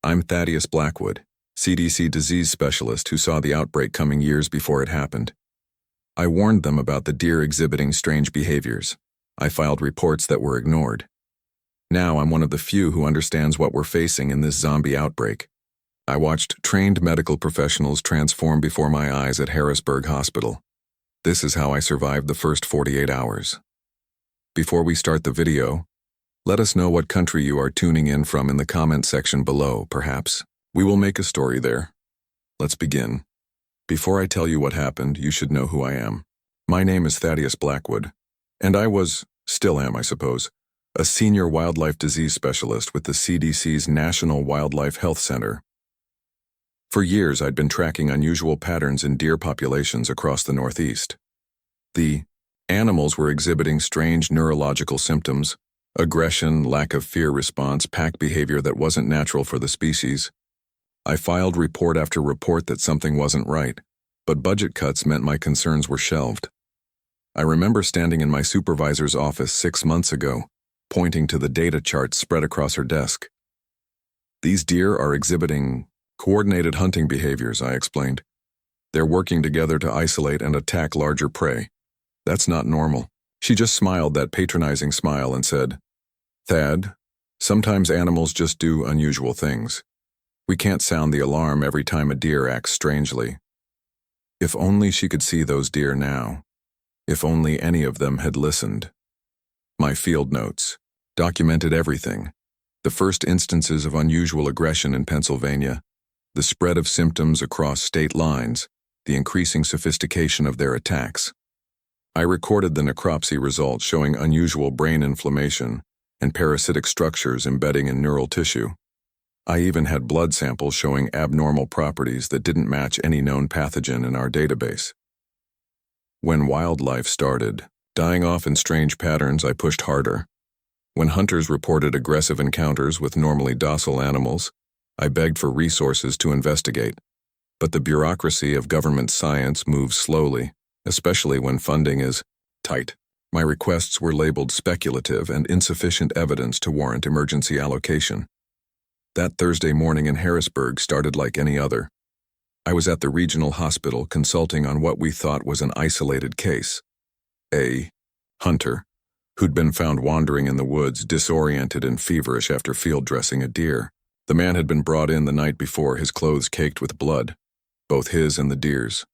I'm Thaddeus Blackwood, CDC disease specialist who saw the outbreak coming years before it happened. I warned them about the deer exhibiting strange behaviors. I filed reports that were ignored. Now I'm one of the few who understands what we're facing in this zombie outbreak. I watched trained medical professionals transform before my eyes at Harrisburg Hospital. This is how I survived the first 48 hours. Before we start the video, let us know what country you are tuning in from in the comment section below, perhaps. We will make a story there. Let's begin. Before I tell you what happened, you should know who I am. My name is Thaddeus Blackwood, and still am, I suppose, a senior wildlife disease specialist with the CDC's National Wildlife Health Center. For years, I'd been tracking unusual patterns in deer populations across the Northeast. The animals were exhibiting strange neurological symptoms, aggression, lack of fear response, pack behavior that wasn't natural for the species. I filed report after report that something wasn't right, but budget cuts meant my concerns were shelved. I remember standing in my supervisor's office 6 months ago, pointing to the data charts spread across her desk. These deer are exhibiting coordinated hunting behaviors, I explained. They're working together to isolate and attack larger prey. That's not normal. She just smiled that patronizing smile and said, "Thad, sometimes animals just do unusual things. We can't sound the alarm every time a deer acts strangely." If only she could see those deer now. If only any of them had listened. My field notes documented everything. The first instances of unusual aggression in Pennsylvania, the spread of symptoms across state lines, the increasing sophistication of their attacks. I recorded the necropsy results showing unusual brain inflammation and parasitic structures embedding in neural tissue. I even had blood samples showing abnormal properties that didn't match any known pathogen in our database. When wildlife started dying off in strange patterns, I pushed harder. When hunters reported aggressive encounters with normally docile animals, I begged for resources to investigate. But the bureaucracy of government science moves slowly, especially when funding is tight. My requests were labeled speculative and insufficient evidence to warrant emergency allocation. That Thursday morning in Harrisburg started like any other. I was at the regional hospital consulting on what we thought was an isolated case. A hunter who'd been found wandering in the woods, disoriented and feverish after field dressing a deer. The man had been brought in the night before, his clothes caked with blood, both his and the deer's.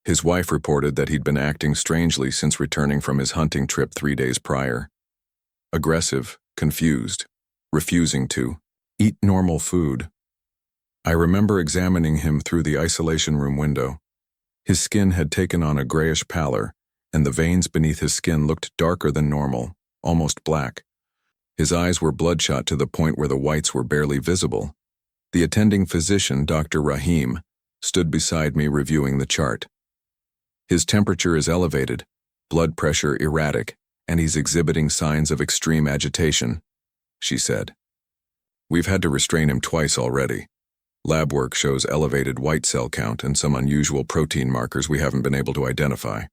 His wife reported that he'd been acting strangely since returning from his hunting trip 3 days prior. Aggressive, confused, refusing to eat normal food. I remember examining him through the isolation room window. His skin had taken on a grayish pallor, and the veins beneath his skin looked darker than normal, almost black. His eyes were bloodshot to the point where the whites were barely visible. The attending physician, Dr. Rahim, stood beside me reviewing the chart. "His temperature is elevated, blood pressure erratic, and he's exhibiting signs of extreme agitation," she said. "We've had to restrain him twice already. Lab work shows elevated white cell count and some unusual protein markers we haven't been able to identify."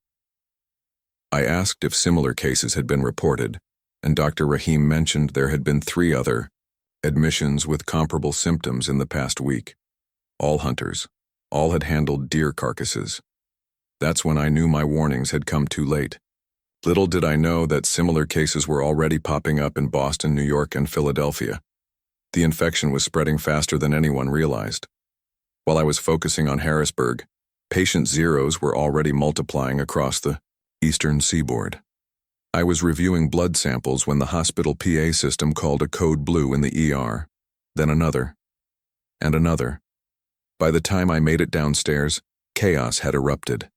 I asked if similar cases had been reported, and Dr. Rahim mentioned there had been 3 other admissions with comparable symptoms in the past week. All hunters. All had handled deer carcasses. That's when I knew my warnings had come too late. Little did I know that similar cases were already popping up in Boston, New York, and Philadelphia. The infection was spreading faster than anyone realized. While I was focusing on Harrisburg, patient zeros were already multiplying across the eastern seaboard. I was reviewing blood samples when the hospital PA system called a code blue in the ER, then another, and another. By the time I made it downstairs, chaos had erupted.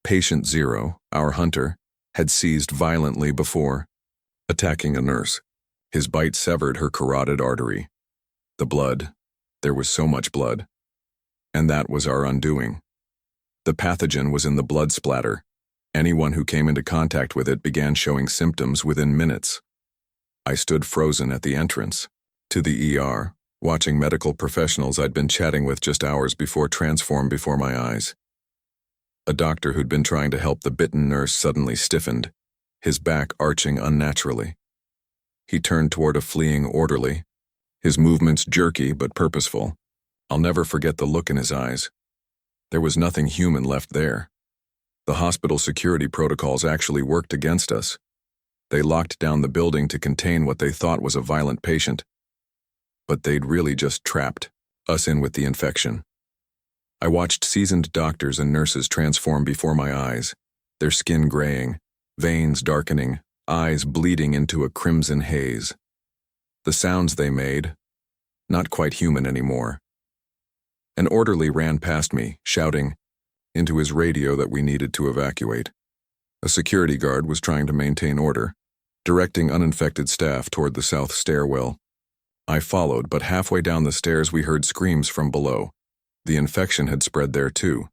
Patient 0, our hunter, had seized violently before attacking a nurse. His bite severed her carotid artery. The blood, there was so much blood. And that was our undoing. The pathogen was in the blood splatter. Anyone who came into contact with it began showing symptoms within minutes. I stood frozen at the entrance to the ER, watching medical professionals I'd been chatting with just hours before transform before my eyes. A doctor who'd been trying to help the bitten nurse suddenly stiffened, his back arching unnaturally. He turned toward a fleeing orderly, his movements jerky but purposeful. I'll never forget the look in his eyes. There was nothing human left there. The hospital security protocols actually worked against us. They locked down the building to contain what they thought was a violent patient. But they'd really just trapped us in with the infection. I watched seasoned doctors and nurses transform before my eyes, their skin graying, veins darkening, eyes bleeding into a crimson haze. The sounds they made, not quite human anymore. An orderly ran past me, shouting into his radio that we needed to evacuate. A security guard was trying to maintain order, directing uninfected staff toward the south stairwell. I followed, but halfway down the stairs we heard screams from below. The infection had spread there too.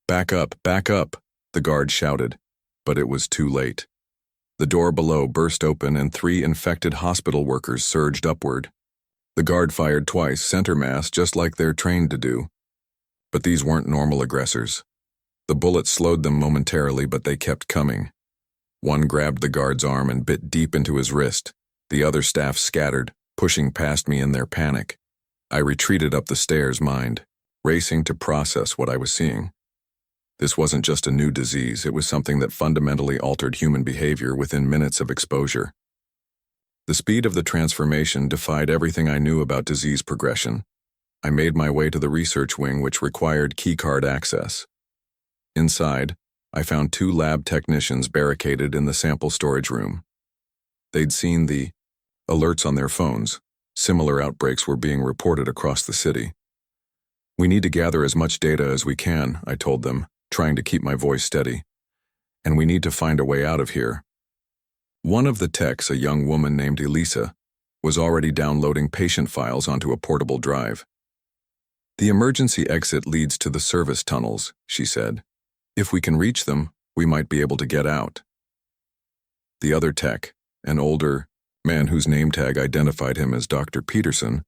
Back up, the guard shouted, but it was too late. The door below burst open and 3 infected hospital workers surged upward. The guard fired twice, center mass, just like they're trained to do. But these weren't normal aggressors. The bullets slowed them momentarily, but they kept coming. One grabbed the guard's arm and bit deep into his wrist. The other staff scattered, pushing past me in their panic. I retreated up the stairs, racing to process what I was seeing. This wasn't just a new disease, it was something that fundamentally altered human behavior within minutes of exposure. The speed of the transformation defied everything I knew about disease progression. I made my way to the research wing, which required keycard access. Inside, I found 2 lab technicians barricaded in the sample storage room. They'd seen the alerts on their phones. Similar outbreaks were being reported across the city. We need to gather as much data as we can, I told them, trying to keep my voice steady. And we need to find a way out of here. One of the techs, a young woman named Elisa, was already downloading patient files onto a portable drive. The emergency exit leads to the service tunnels, she said. If we can reach them, we might be able to get out. The other tech, an older man whose name tag identified him as Dr. Peterson,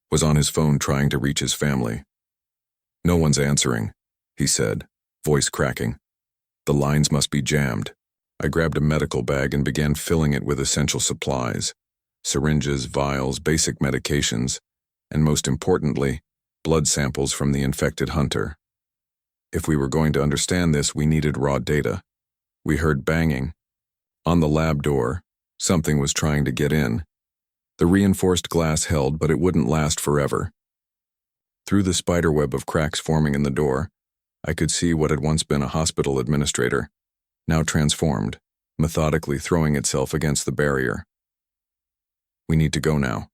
was on his phone trying to reach his family. No one's answering, he said, voice cracking. The lines must be jammed. I grabbed a medical bag and began filling it with essential supplies, syringes, vials, basic medications, and most importantly, blood samples from the infected hunter. If we were going to understand this, we needed raw data. We heard banging. On the lab door, something was trying to get in. The reinforced glass held, but it wouldn't last forever. Through the spiderweb of cracks forming in the door, I could see what had once been a hospital administrator, now transformed, methodically throwing itself against the barrier. We need to go now,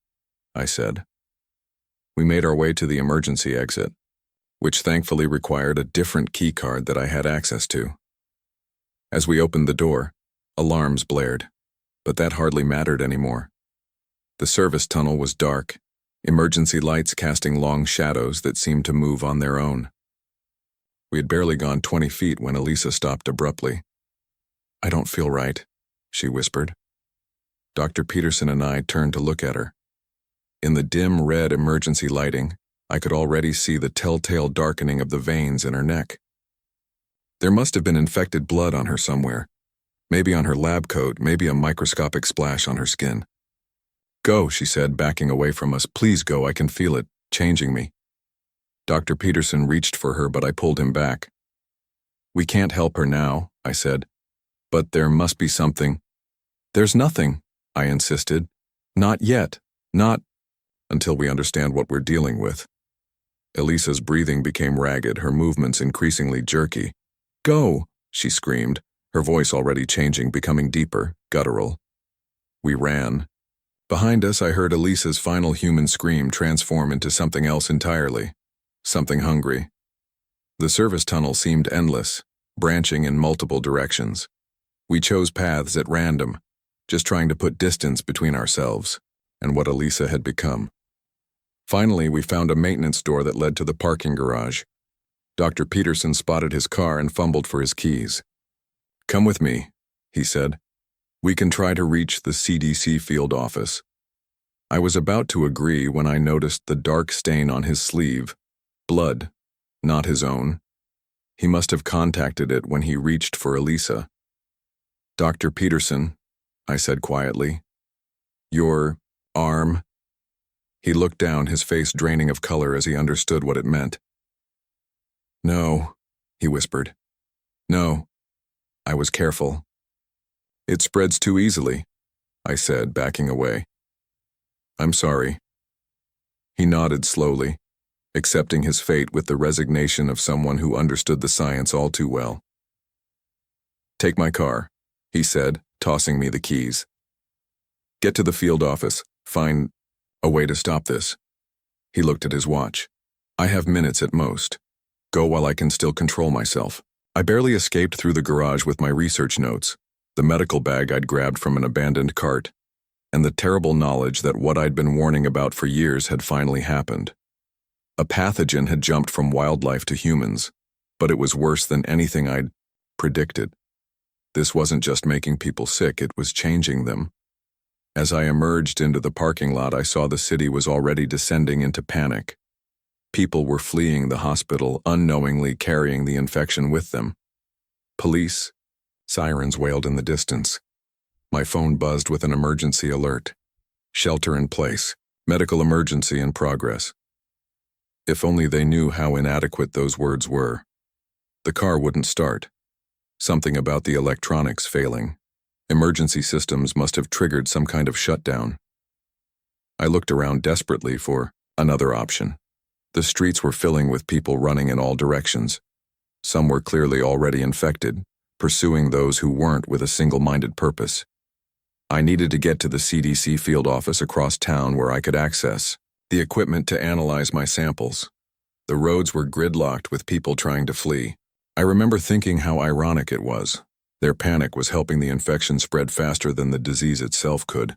I said. We made our way to the emergency exit, which thankfully required a different key card that I had access to. As we opened the door, alarms blared, but that hardly mattered anymore. The service tunnel was dark, emergency lights casting long shadows that seemed to move on their own. We had barely gone 20 feet when Elisa stopped abruptly. I don't feel right, she whispered. Dr. Peterson and I turned to look at her. In the dim red emergency lighting, I could already see the telltale darkening of the veins in her neck. There must have been infected blood on her somewhere. Maybe on her lab coat, maybe a microscopic splash on her skin. Go, she said, backing away from us. Please go, I can feel it, changing me. Dr. Peterson reached for her, but I pulled him back. We can't help her now, I said. But there must be something. There's nothing, I insisted. Not yet. Not until we understand what we're dealing with. Elisa's breathing became ragged, her movements increasingly jerky. Go, she screamed, her voice already changing, becoming deeper, guttural. We ran. Behind us, I heard Elisa's final human scream transform into something else entirely. Something hungry. The service tunnel seemed endless, branching in multiple directions. We chose paths at random, just trying to put distance between ourselves and what Elisa had become. Finally, we found a maintenance door that led to the parking garage. Dr. Peterson spotted his car and fumbled for his keys. Come with me, he said. We can try to reach the CDC field office. I was about to agree when I noticed the dark stain on his sleeve. Blood, not his own. He must have contacted it when he reached for Elisa. Dr. Peterson, I said quietly. Your arm? He looked down, his face draining of color as he understood what it meant. "No," he whispered. "No." I was careful. "It spreads too easily," I said, backing away. "I'm sorry." He nodded slowly, accepting his fate with the resignation of someone who understood the science all too well. "Take my car," he said, tossing me the keys. "Get to the field office. Find a way to stop this." He looked at his watch. "I have minutes at most. Go while I can still control myself." I barely escaped through the garage with my research notes, the medical bag I'd grabbed from an abandoned cart, and the terrible knowledge that what I'd been warning about for years had finally happened. A pathogen had jumped from wildlife to humans, but it was worse than anything I'd predicted. This wasn't just making people sick, it was changing them. As I emerged into the parking lot, I saw the city was already descending into panic. People were fleeing the hospital, unknowingly carrying the infection with them. Police, sirens wailed in the distance. My phone buzzed with an emergency alert. Shelter in place, medical emergency in progress. If only they knew how inadequate those words were. The car wouldn't start. Something about the electronics failing. Emergency systems must have triggered some kind of shutdown. I looked around desperately for another option. The streets were filling with people running in all directions. Some were clearly already infected, pursuing those who weren't with a single-minded purpose. I needed to get to the CDC field office across town where I could access the equipment to analyze my samples. The roads were gridlocked with people trying to flee. I remember thinking how ironic it was. Their panic was helping the infection spread faster than the disease itself could.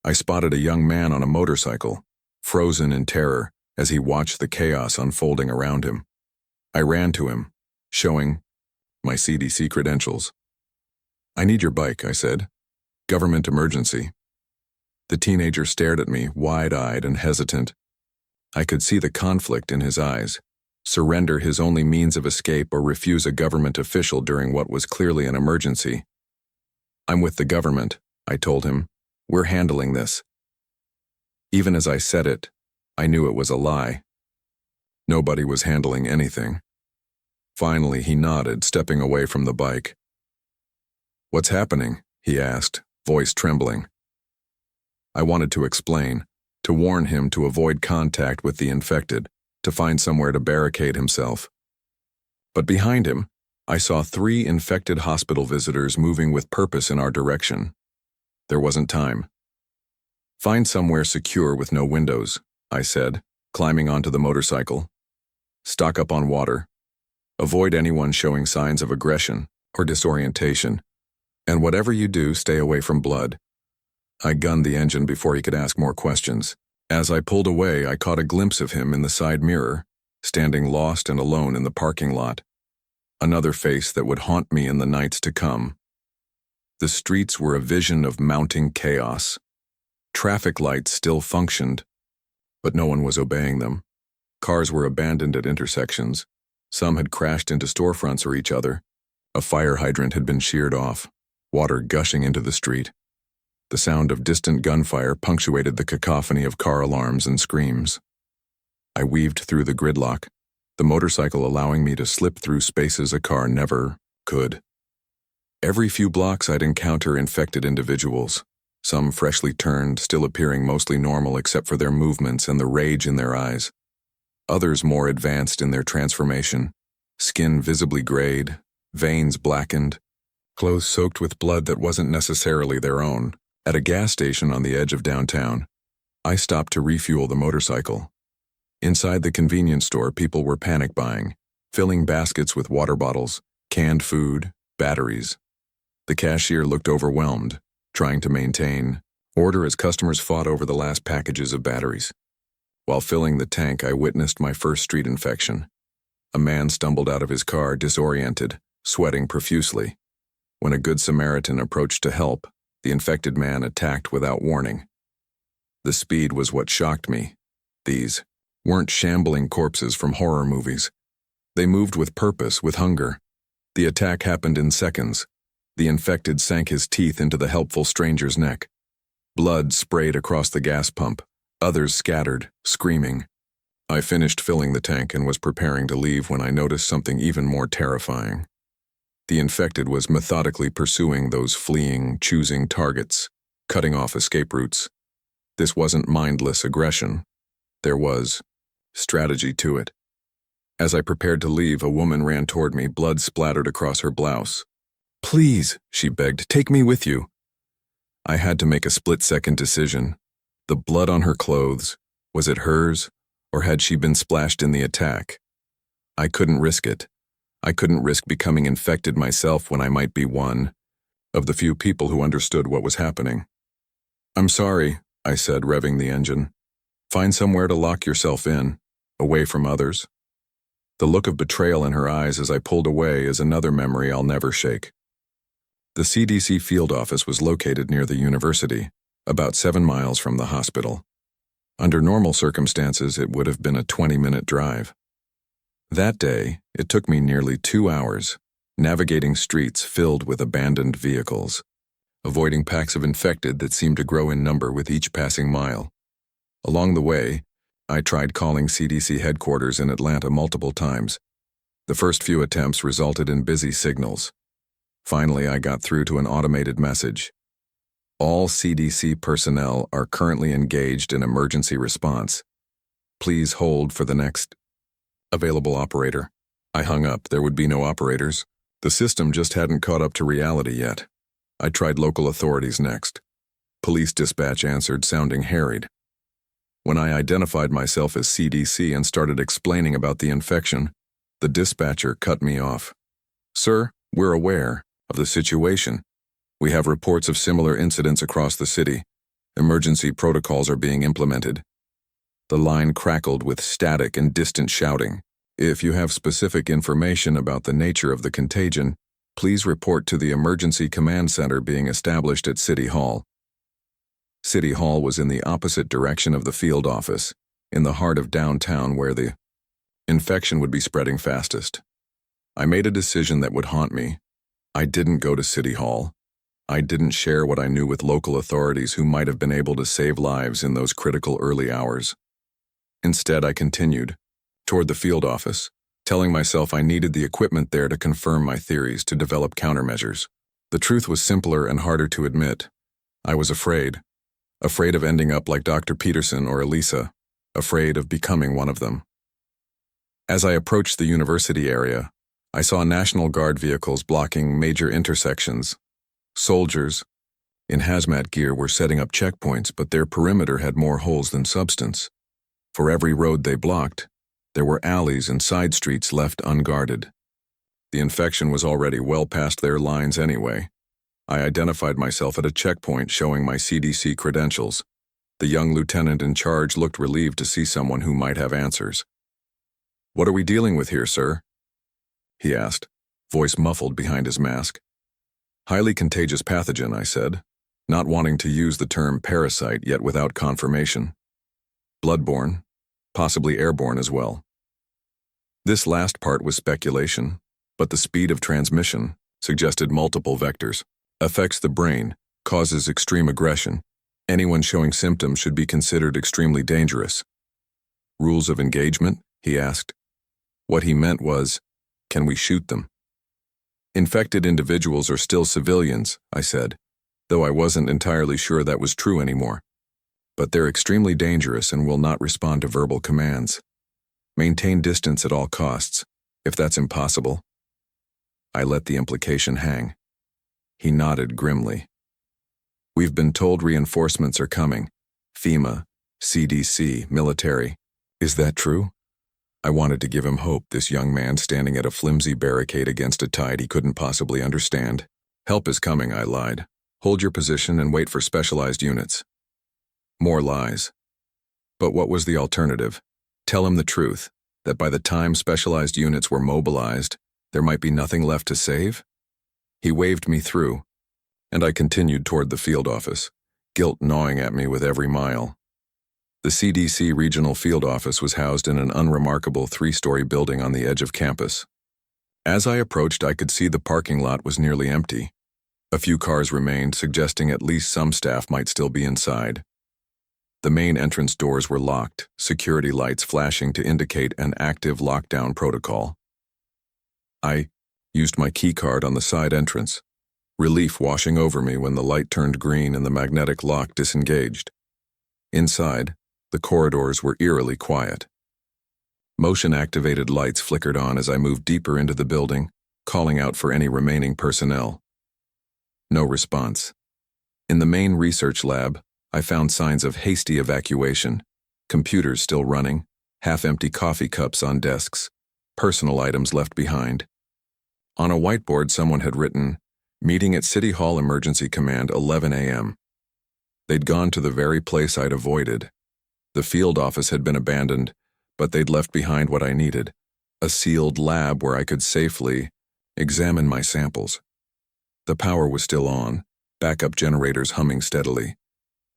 I spotted a young man on a motorcycle, frozen in terror, as he watched the chaos unfolding around him. I ran to him, showing my CDC credentials. "I need your bike," I said. "Government emergency." The teenager stared at me, wide-eyed and hesitant. I could see the conflict in his eyes. Surrender his only means of escape or refuse a government official during what was clearly an emergency. "I'm with the government," I told him. "We're handling this." Even as I said it, I knew it was a lie. Nobody was handling anything. Finally, he nodded, stepping away from the bike. "What's happening?" he asked, voice trembling. I wanted to explain, to warn him to avoid contact with the infected, to find somewhere to barricade himself. But behind him, I saw 3 infected hospital visitors moving with purpose in our direction. There wasn't time. "Find somewhere secure with no windows," I said, climbing onto the motorcycle. "Stock up on water. Avoid anyone showing signs of aggression or disorientation. And whatever you do, stay away from blood." I gunned the engine before he could ask more questions. As I pulled away, I caught a glimpse of him in the side mirror, standing lost and alone in the parking lot. Another face that would haunt me in the nights to come. The streets were a vision of mounting chaos. Traffic lights still functioned, but no one was obeying them. Cars were abandoned at intersections. Some had crashed into storefronts or each other. A fire hydrant had been sheared off, water gushing into the street. The sound of distant gunfire punctuated the cacophony of car alarms and screams. I weaved through the gridlock, the motorcycle allowing me to slip through spaces a car never could. Every few blocks I'd encounter infected individuals, some freshly turned, still appearing mostly normal except for their movements and the rage in their eyes. Others more advanced in their transformation, skin visibly grayed, veins blackened, clothes soaked with blood that wasn't necessarily their own. At a gas station on the edge of downtown, I stopped to refuel the motorcycle. Inside the convenience store, people were panic buying, filling baskets with water bottles, canned food, batteries. The cashier looked overwhelmed, trying to maintain order as customers fought over the last packages of batteries. While filling the tank, I witnessed my first street infection. A man stumbled out of his car, disoriented, sweating profusely. When a good Samaritan approached to help, the infected man attacked without warning. The speed was what shocked me. These weren't shambling corpses from horror movies. They moved with purpose, with hunger. The attack happened in seconds. The infected sank his teeth into the helpful stranger's neck. Blood sprayed across the gas pump, Others scattered, screaming. I finished filling the tank and was preparing to leave when I noticed something even more terrifying. The infected was methodically pursuing those fleeing, choosing targets, cutting off escape routes. This wasn't mindless aggression. There was strategy to it. As I prepared to leave, a woman ran toward me, blood splattered across her blouse. "Please," she begged, "take me with you." I had to make a split-second decision. The blood on her clothes, was it hers, or had she been splashed in the attack? I couldn't risk it. I couldn't risk becoming infected myself when I might be one of the few people who understood what was happening. "I'm sorry," I said, revving the engine. "Find somewhere to lock yourself in, away from others." The look of betrayal in her eyes as I pulled away is another memory I'll never shake. The CDC field office was located near the university, about 7 miles from the hospital. Under normal circumstances, it would have been a 20-minute drive. That day, it took me nearly 2 hours, navigating streets filled with abandoned vehicles, avoiding packs of infected that seemed to grow in number with each passing mile. Along the way, I tried calling CDC headquarters in Atlanta multiple times. The first few attempts resulted in busy signals. Finally, I got through to an automated message. "All CDC personnel are currently engaged in emergency response. Please hold for the next available operator." I hung up. There would be no operators. The system just hadn't caught up to reality yet. I tried local authorities next. Police dispatch answered, sounding harried. When I identified myself as CDC and started explaining about the infection, the dispatcher cut me off. "Sir, we're aware of the situation. We have reports of similar incidents across the city. Emergency protocols are being implemented." The line crackled with static and distant shouting. "If you have specific information about the nature of the contagion, please report to the emergency command center being established at City Hall." City Hall was in the opposite direction of the field office, in the heart of downtown where the infection would be spreading fastest. I made a decision that would haunt me. I didn't go to City Hall. I didn't share what I knew with local authorities who might have been able to save lives in those critical early hours. Instead, I continued toward the field office, telling myself I needed the equipment there to confirm my theories, to develop countermeasures. The truth was simpler and harder to admit. I was afraid of ending up like Dr. Peterson or Elisa, afraid of becoming one of them. As I approached the university area, I saw National Guard vehicles blocking major intersections. Soldiers in hazmat gear were setting up checkpoints, but their perimeter had more holes than substance. For every road they blocked, there were alleys and side streets left unguarded. The infection was already well past their lines anyway. I identified myself at a checkpoint showing my CDC credentials. The young lieutenant in charge looked relieved to see someone who might have answers. "What are we dealing with here, sir?" he asked, voice muffled behind his mask. "Highly contagious pathogen," I said, not wanting to use the term parasite yet without confirmation. "Bloodborne, possibly airborne as well." This last part was speculation, but the speed of transmission suggested multiple vectors. "Affects the brain, causes extreme aggression. Anyone showing symptoms should be considered extremely dangerous." "Rules of engagement?" he asked. What he meant was, can we shoot them? "Infected individuals are still civilians," I said, though I wasn't entirely sure that was true anymore. "But they're extremely dangerous and will not respond to verbal commands. Maintain distance at all costs, if that's impossible." I let the implication hang. He nodded grimly. "We've been told reinforcements are coming. FEMA, CDC, military. Is that true?" I wanted to give him hope, this young man standing at a flimsy barricade against a tide he couldn't possibly understand. "Help is coming," I lied. "Hold your position and wait for specialized units." More lies. But what was the alternative? Tell him the truth, that by the time specialized units were mobilized, there might be nothing left to save? He waved me through, and I continued toward the field office, guilt gnawing at me with every mile. The CDC regional field office was housed in an unremarkable 3-story building on the edge of campus. As I approached, I could see the parking lot was nearly empty. A few cars remained, suggesting at least some staff might still be inside. The main entrance doors were locked, security lights flashing to indicate an active lockdown protocol. I used my keycard on the side entrance, relief washing over me when the light turned green and the magnetic lock disengaged. Inside, the corridors were eerily quiet. Motion-activated lights flickered on as I moved deeper into the building, calling out for any remaining personnel. No response. In the main research lab, I found signs of hasty evacuation, computers still running, half-empty coffee cups on desks, personal items left behind. On a whiteboard, someone had written, "Meeting at City Hall Emergency Command, 11 a.m. They'd gone to the very place I'd avoided. The field office had been abandoned, but they'd left behind what I needed, a sealed lab where I could safely examine my samples. The power was still on, backup generators humming steadily.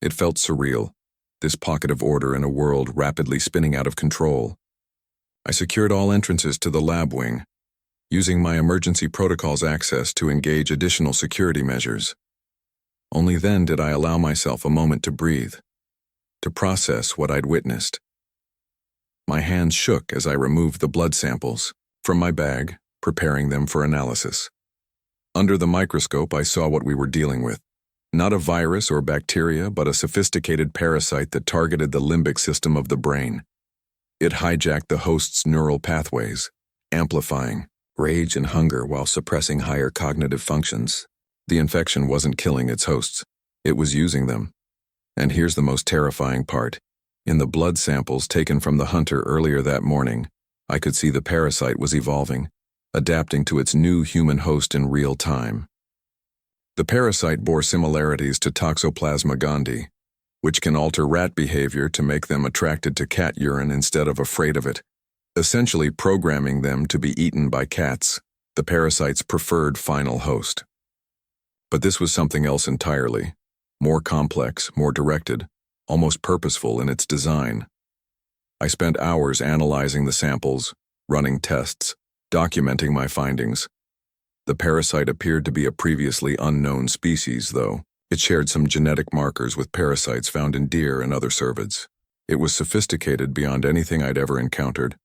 It felt surreal, this pocket of order in a world rapidly spinning out of control. I secured all entrances to the lab wing, using my emergency protocols access to engage additional security measures. Only then did I allow myself a moment to breathe, to process what I'd witnessed. My hands shook as I removed the blood samples from my bag, preparing them for analysis. Under the microscope, I saw what we were dealing with. Not a virus or bacteria, but a sophisticated parasite that targeted the limbic system of the brain. It hijacked the host's neural pathways, amplifying rage and hunger while suppressing higher cognitive functions. The infection wasn't killing its hosts, it was using them. And here's the most terrifying part. In the blood samples taken from the hunter earlier that morning, I could see the parasite was evolving, adapting to its new human host in real time. The parasite bore similarities to Toxoplasma gondii, which can alter rat behavior to make them attracted to cat urine instead of afraid of it, essentially programming them to be eaten by cats, the parasite's preferred final host. But this was something else entirely, more complex, more directed, almost purposeful in its design. I spent hours analyzing the samples, running tests, documenting my findings. The parasite appeared to be a previously unknown species, though. It shared some genetic markers with parasites found in deer and other cervids. It was sophisticated beyond anything I'd ever encountered,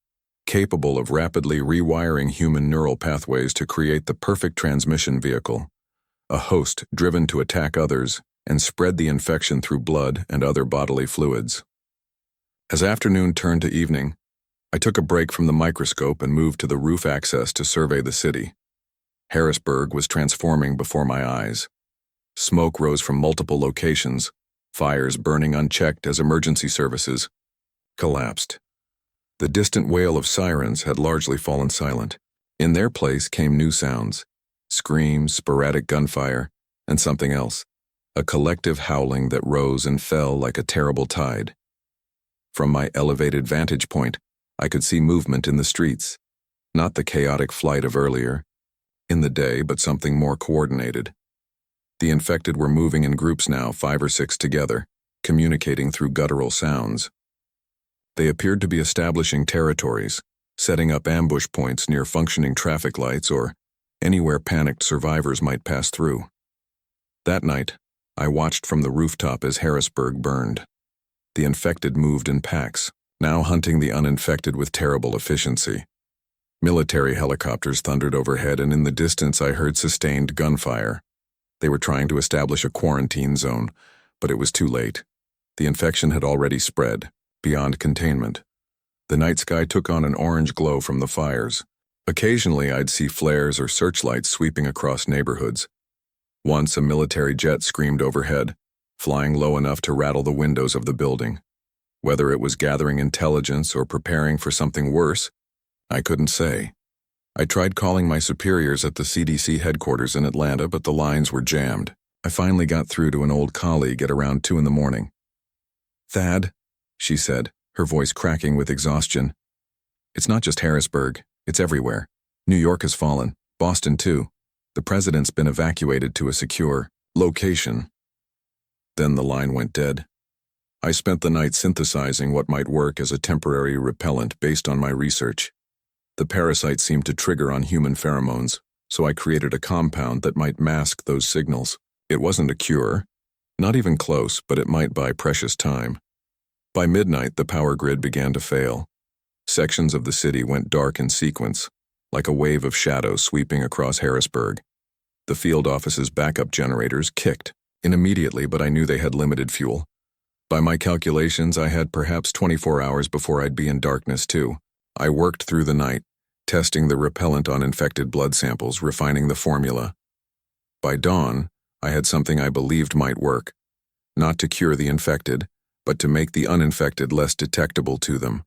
capable of rapidly rewiring human neural pathways to create the perfect transmission vehicle, a host driven to attack others and spread the infection through blood and other bodily fluids. As afternoon turned to evening, I took a break from the microscope and moved to the roof access to survey the city. Harrisburg was transforming before my eyes. Smoke rose from multiple locations, fires burning unchecked as emergency services collapsed. The distant wail of sirens had largely fallen silent. In their place came new sounds, screams, sporadic gunfire, and something else, a collective howling that rose and fell like a terrible tide. From my elevated vantage point, I could see movement in the streets, not the chaotic flight of earlier in the day, but something more coordinated. The infected were moving in groups now, 5 or 6 together, communicating through guttural sounds. They appeared to be establishing territories, setting up ambush points near functioning traffic lights or anywhere panicked survivors might pass through. That night, I watched from the rooftop as Harrisburg burned. The infected moved in packs, now hunting the uninfected with terrible efficiency. Military helicopters thundered overhead, and in the distance I heard sustained gunfire. They were trying to establish a quarantine zone, but it was too late. The infection had already spread, beyond containment. The night sky took on an orange glow from the fires. Occasionally I'd see flares or searchlights sweeping across neighborhoods. Once a military jet screamed overhead, flying low enough to rattle the windows of the building. Whether it was gathering intelligence or preparing for something worse, I couldn't say. I tried calling my superiors at the CDC headquarters in Atlanta, but the lines were jammed. I finally got through to an old colleague at around 2 a.m. "Thad," she said, her voice cracking with exhaustion. "It's not just Harrisburg, it's everywhere. New York has fallen, Boston too. The president's been evacuated to a secure location." Then the line went dead. I spent the night synthesizing what might work as a temporary repellent based on my research. The parasite seemed to trigger on human pheromones, so I created a compound that might mask those signals. It wasn't a cure, not even close, but it might buy precious time. By midnight, the power grid began to fail. Sections of the city went dark in sequence, like a wave of shadows sweeping across Harrisburg. The field office's backup generators kicked in immediately, but I knew they had limited fuel. By my calculations, I had perhaps 24 hours before I'd be in darkness too. I worked through the night, testing the repellent on infected blood samples, refining the formula. By dawn, I had something I believed might work, not to cure the infected, but to make the uninfected less detectable to them.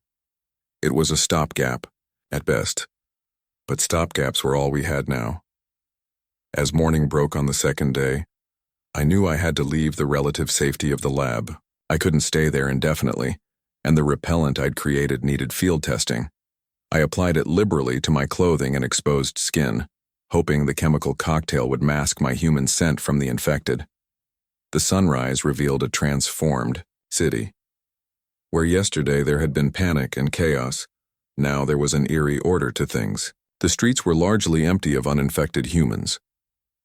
It was a stopgap, at best, but stopgaps were all we had now. As morning broke on the second day, I knew I had to leave the relative safety of the lab. I couldn't stay there indefinitely, and the repellent I'd created needed field testing. I applied it liberally to my clothing and exposed skin, hoping the chemical cocktail would mask my human scent from the infected. The sunrise revealed a transformed city. Where yesterday there had been panic and chaos, now there was an eerie order to things. The streets were largely empty of uninfected humans.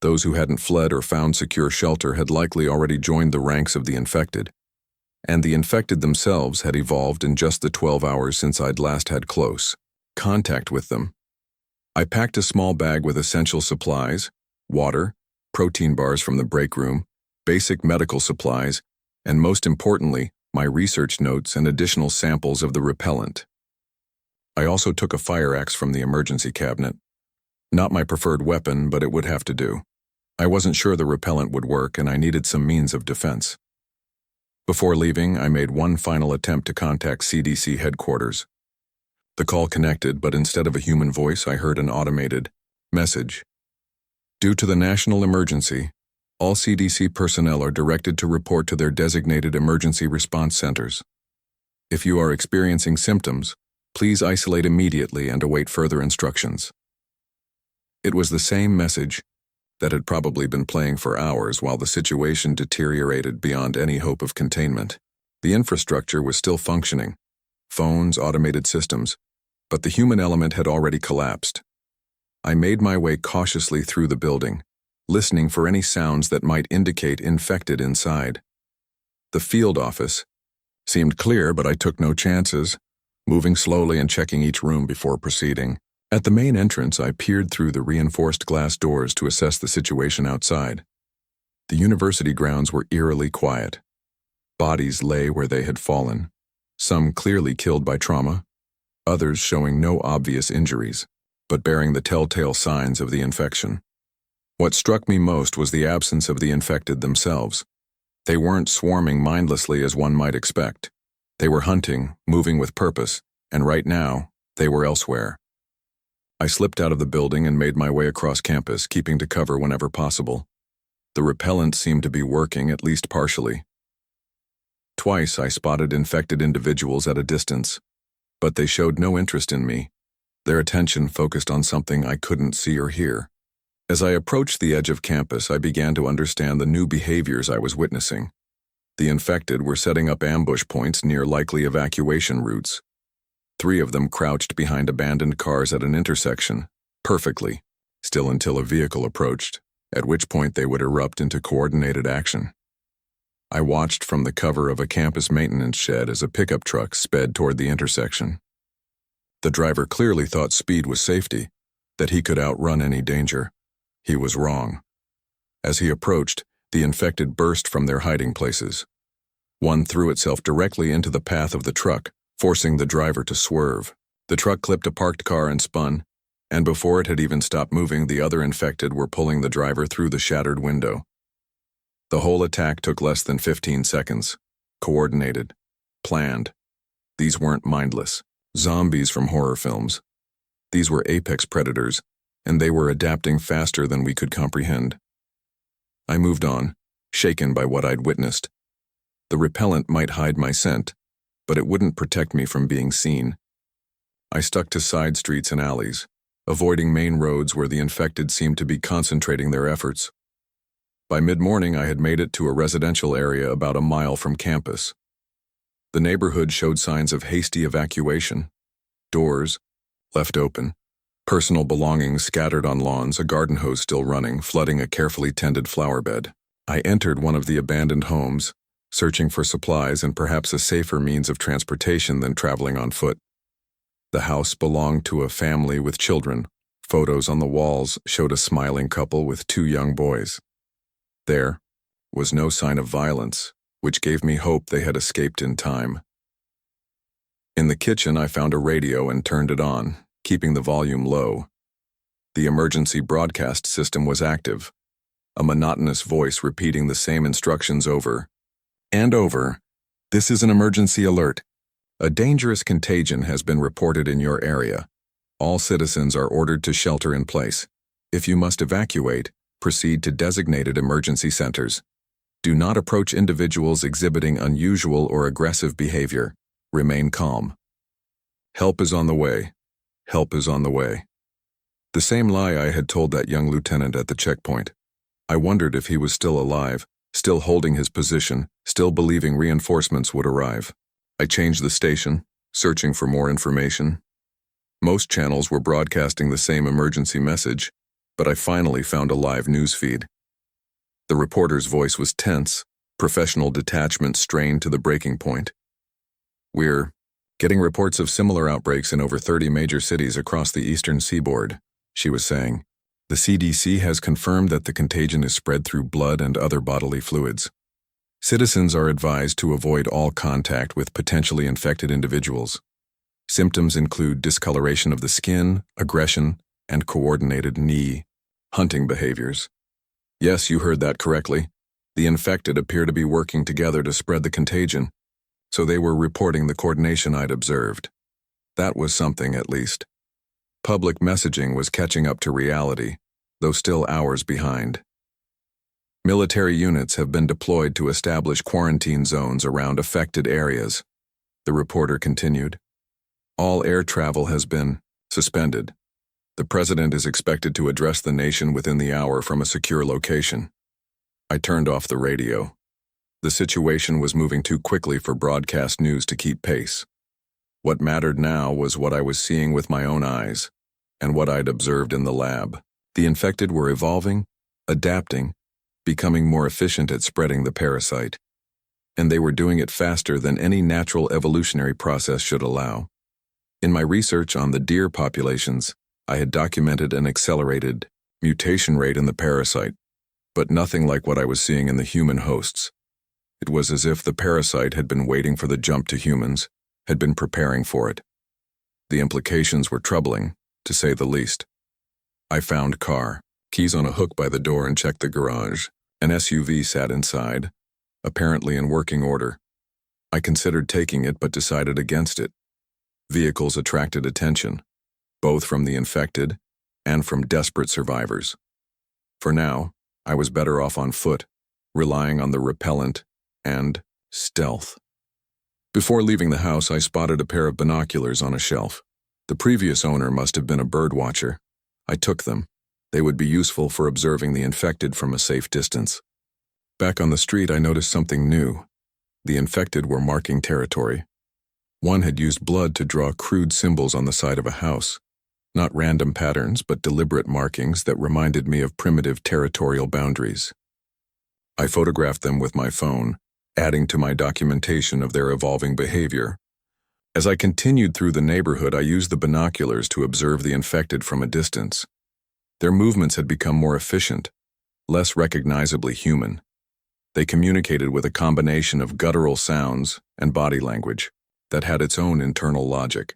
Those who hadn't fled or found secure shelter had likely already joined the ranks of the infected. And the infected themselves had evolved in just the 12 hours since I'd last had close contact with them. I packed a small bag with essential supplies, water, protein bars from the break room, basic medical supplies, and most importantly, my research notes and additional samples of the repellent. I also took a fire axe from the emergency cabinet. Not my preferred weapon, but it would have to do. I wasn't sure the repellent would work, and I needed some means of defense. Before leaving, I made one final attempt to contact CDC headquarters. The call connected, but instead of a human voice, I heard an automated message. Due to the national emergency, all CDC personnel are directed to report to their designated emergency response centers. If you are experiencing symptoms, please isolate immediately and await further instructions. It was the same message that had probably been playing for hours while the situation deteriorated beyond any hope of containment. The infrastructure was still functioning, phones, automated systems, but the human element had already collapsed. I made my way cautiously through the building, listening for any sounds that might indicate infected inside. The field office seemed clear, but I took no chances, moving slowly and checking each room before proceeding. At the main entrance, I peered through the reinforced glass doors to assess the situation outside. The university grounds were eerily quiet. Bodies lay where they had fallen, some clearly killed by trauma, others showing no obvious injuries, but bearing the telltale signs of the infection. What struck me most was the absence of the infected themselves. They weren't swarming mindlessly as one might expect. They were hunting, moving with purpose, and right now, they were elsewhere. I slipped out of the building and made my way across campus, keeping to cover whenever possible. The repellent seemed to be working, at least partially. Twice I spotted infected individuals at a distance, but they showed no interest in me. Their attention focused on something I couldn't see or hear. As I approached the edge of campus, I began to understand the new behaviors I was witnessing. The infected were setting up ambush points near likely evacuation routes. 3 of them crouched behind abandoned cars at an intersection, perfectly, still until a vehicle approached, at which point they would erupt into coordinated action. I watched from the cover of a campus maintenance shed as a pickup truck sped toward the intersection. The driver clearly thought speed was safety, that he could outrun any danger. He was wrong. As he approached, the infected burst from their hiding places. One threw itself directly into the path of the truck, forcing the driver to swerve. The truck clipped a parked car and spun, and before it had even stopped moving, the other infected were pulling the driver through the shattered window. The whole attack took less than 15 seconds. Coordinated. Planned. These weren't mindless zombies from horror films. These were apex predators, and they were adapting faster than we could comprehend. I moved on, shaken by what I'd witnessed. The repellent might hide my scent, but it wouldn't protect me from being seen. I stuck to side streets and alleys, avoiding main roads where the infected seemed to be concentrating their efforts. By mid-morning, I had made it to a residential area about a mile from campus. The neighborhood showed signs of hasty evacuation. Doors left open, personal belongings scattered on lawns, a garden hose still running, flooding a carefully tended flower bed. I entered one of the abandoned homes, searching for supplies and perhaps a safer means of transportation than traveling on foot. The house belonged to a family with children. Photos on the walls showed a smiling couple with 2 young boys. There was no sign of violence, which gave me hope they had escaped in time. In the kitchen, I found a radio and turned it on, keeping the volume low. The emergency broadcast system was active, a monotonous voice repeating the same instructions over and over. This is an emergency alert. A dangerous contagion has been reported in your area. All citizens are ordered to shelter in place. If you must evacuate, proceed to designated emergency centers. Do not approach individuals exhibiting unusual or aggressive behavior. Remain calm. Help is on the way. Help is on the way. The same lie I had told that young lieutenant at the checkpoint. I wondered if he was still alive, still holding his position, still believing reinforcements would arrive. I changed the station, searching for more information. Most channels were broadcasting the same emergency message, but I finally found a live news feed. The reporter's voice was tense, professional detachment strained to the breaking point. We're getting reports of similar outbreaks in over 30 major cities across the eastern seaboard, she was saying. The CDC has confirmed that the contagion is spread through blood and other bodily fluids. Citizens are advised to avoid all contact with potentially infected individuals. Symptoms include discoloration of the skin, aggression, and coordinated hunting behaviors. Yes, you heard that correctly. The infected appear to be working together to spread the contagion, so they were reporting the coordination I'd observed. That was something, at least. Public messaging was catching up to reality, though still hours behind. Military units have been deployed to establish quarantine zones around affected areas, the reporter continued. All air travel has been suspended. The president is expected to address the nation within the hour from a secure location. I turned off the radio. The situation was moving too quickly for broadcast news to keep pace. What mattered now was what I was seeing with my own eyes, and what I'd observed in the lab. The infected were evolving, adapting, becoming more efficient at spreading the parasite. And they were doing it faster than any natural evolutionary process should allow. In my research on the deer populations, I had documented an accelerated mutation rate in the parasite, but nothing like what I was seeing in the human hosts. It was as if the parasite had been waiting for the jump to humans, had been preparing for it. The implications were troubling, to say the least. I found car, keys on a hook by the door, and checked the garage. An SUV sat inside, apparently in working order. I considered taking it but decided against it. Vehicles attracted attention, both from the infected and from desperate survivors. For now, I was better off on foot, relying on the repellent and stealth. Before leaving the house, I spotted a pair of binoculars on a shelf. The previous owner must have been a bird watcher. I took them. They would be useful for observing the infected from a safe distance. Back on the street, I noticed something new. The infected were marking territory. One had used blood to draw crude symbols on the side of a house. Not random patterns, but deliberate markings that reminded me of primitive territorial boundaries. I photographed them with my phone, adding to my documentation of their evolving behavior. As I continued through the neighborhood, I used the binoculars to observe the infected from a distance. Their movements had become more efficient, less recognizably human. They communicated with a combination of guttural sounds and body language that had its own internal logic.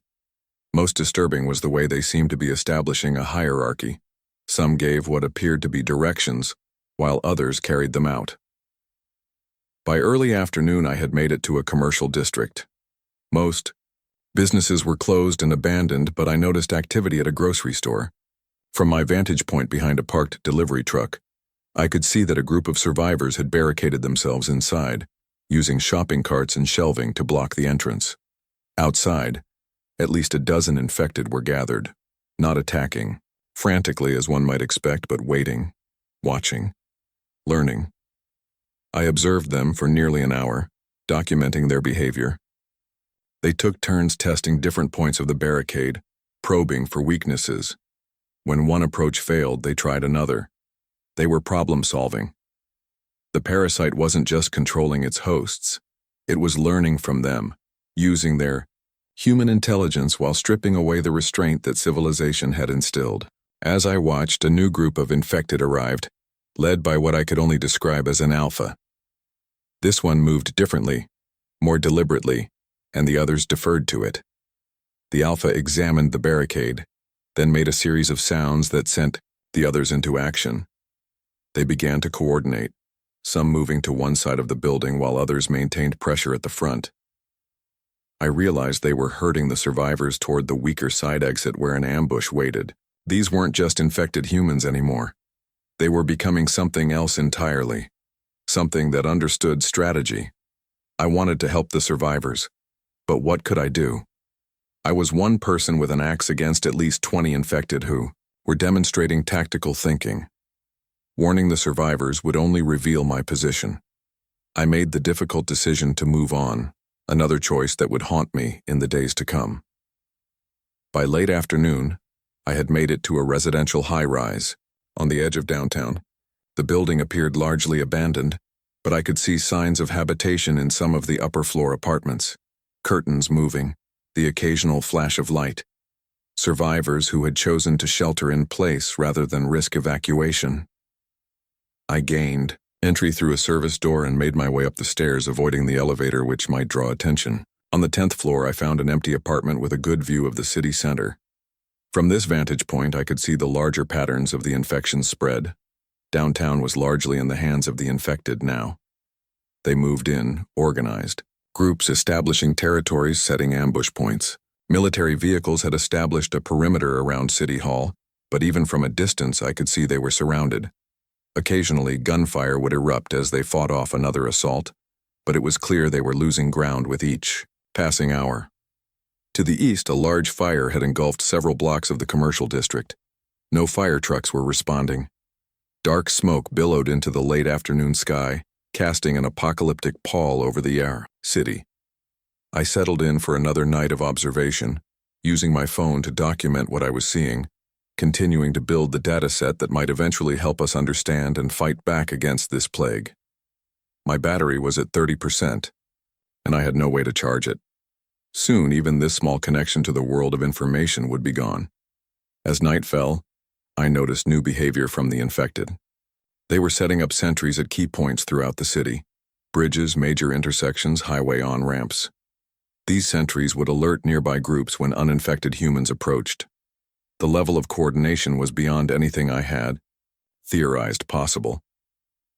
Most disturbing was the way they seemed to be establishing a hierarchy. Some gave what appeared to be directions, while others carried them out. By early afternoon, I had made it to a commercial district. Most businesses were closed and abandoned, but I noticed activity at a grocery store. From my vantage point behind a parked delivery truck, I could see that a group of survivors had barricaded themselves inside, using shopping carts and shelving to block the entrance. Outside, at least a dozen infected were gathered, not attacking, frantically as one might expect, but waiting, watching, learning. I observed them for nearly an hour, documenting their behavior. They took turns testing different points of the barricade, probing for weaknesses. When one approach failed, they tried another. They were problem-solving. The parasite wasn't just controlling its hosts. It was learning from them, using their human intelligence while stripping away the restraint that civilization had instilled. As I watched, a new group of infected arrived, led by what I could only describe as an alpha. This one moved differently, more deliberately, and the others deferred to it. The alpha examined the barricade, then made a series of sounds that sent the others into action. They began to coordinate, some moving to one side of the building while others maintained pressure at the front. I realized they were herding the survivors toward the weaker side exit where an ambush waited. These weren't just infected humans anymore. They were becoming something else entirely, something that understood strategy. I wanted to help the survivors, but what could I do? I was one person with an axe against at least 20 infected who were demonstrating tactical thinking. Warning the survivors would only reveal my position. I made the difficult decision to move on, another choice that would haunt me in the days to come. By late afternoon, I had made it to a residential high-rise on the edge of downtown. The building appeared largely abandoned, but I could see signs of habitation in some of the upper-floor apartments. Curtains moving, the occasional flash of light. Survivors who had chosen to shelter in place rather than risk evacuation. I gained entry through a service door and made my way up the stairs, avoiding the elevator which might draw attention. On the 10th floor, I found an empty apartment with a good view of the city center. From this vantage point, I could see the larger patterns of the infection spread. Downtown was largely in the hands of the infected now. They moved in, organized, groups establishing territories, setting ambush points. Military vehicles had established a perimeter around City Hall, but even from a distance I could see they were surrounded. Occasionally, gunfire would erupt as they fought off another assault, but it was clear they were losing ground with each passing hour. To the east, a large fire had engulfed several blocks of the commercial district. No fire trucks were responding. Dark smoke billowed into the late afternoon sky, casting an apocalyptic pall over the city. I settled in for another night of observation, using my phone to document what I was seeing, continuing to build the data set that might eventually help us understand and fight back against this plague. My battery was at 30%, and I had no way to charge it. Soon, even this small connection to the world of information would be gone. As night fell, I noticed new behavior from the infected. They were setting up sentries at key points throughout the city: bridges, major intersections, highway on-ramps. These sentries would alert nearby groups when uninfected humans approached. The level of coordination was beyond anything I had theorized possible.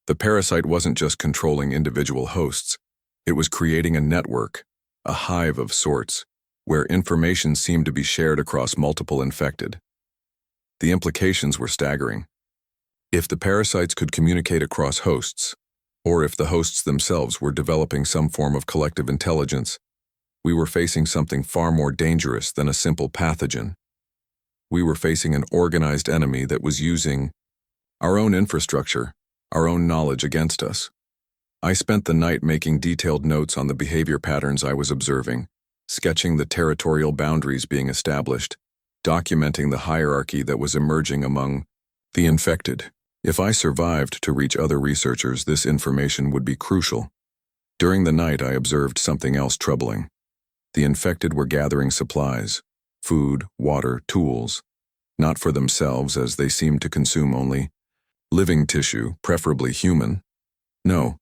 The parasite wasn't just controlling individual hosts. It was creating a network, a hive of sorts, where information seemed to be shared across multiple infected. The implications were staggering. If the parasites could communicate across hosts, or if the hosts themselves were developing some form of collective intelligence, we were facing something far more dangerous than a simple pathogen. We were facing an organized enemy that was using our own infrastructure, our own knowledge against us. I spent the night making detailed notes on the behavior patterns I was observing, sketching the territorial boundaries being established, documenting the hierarchy that was emerging among the infected. If I survived to reach other researchers, this information would be crucial. During the night, I observed something else troubling. The infected were gathering supplies, food, water, tools, not for themselves as they seemed to consume only living tissue, preferably human. No,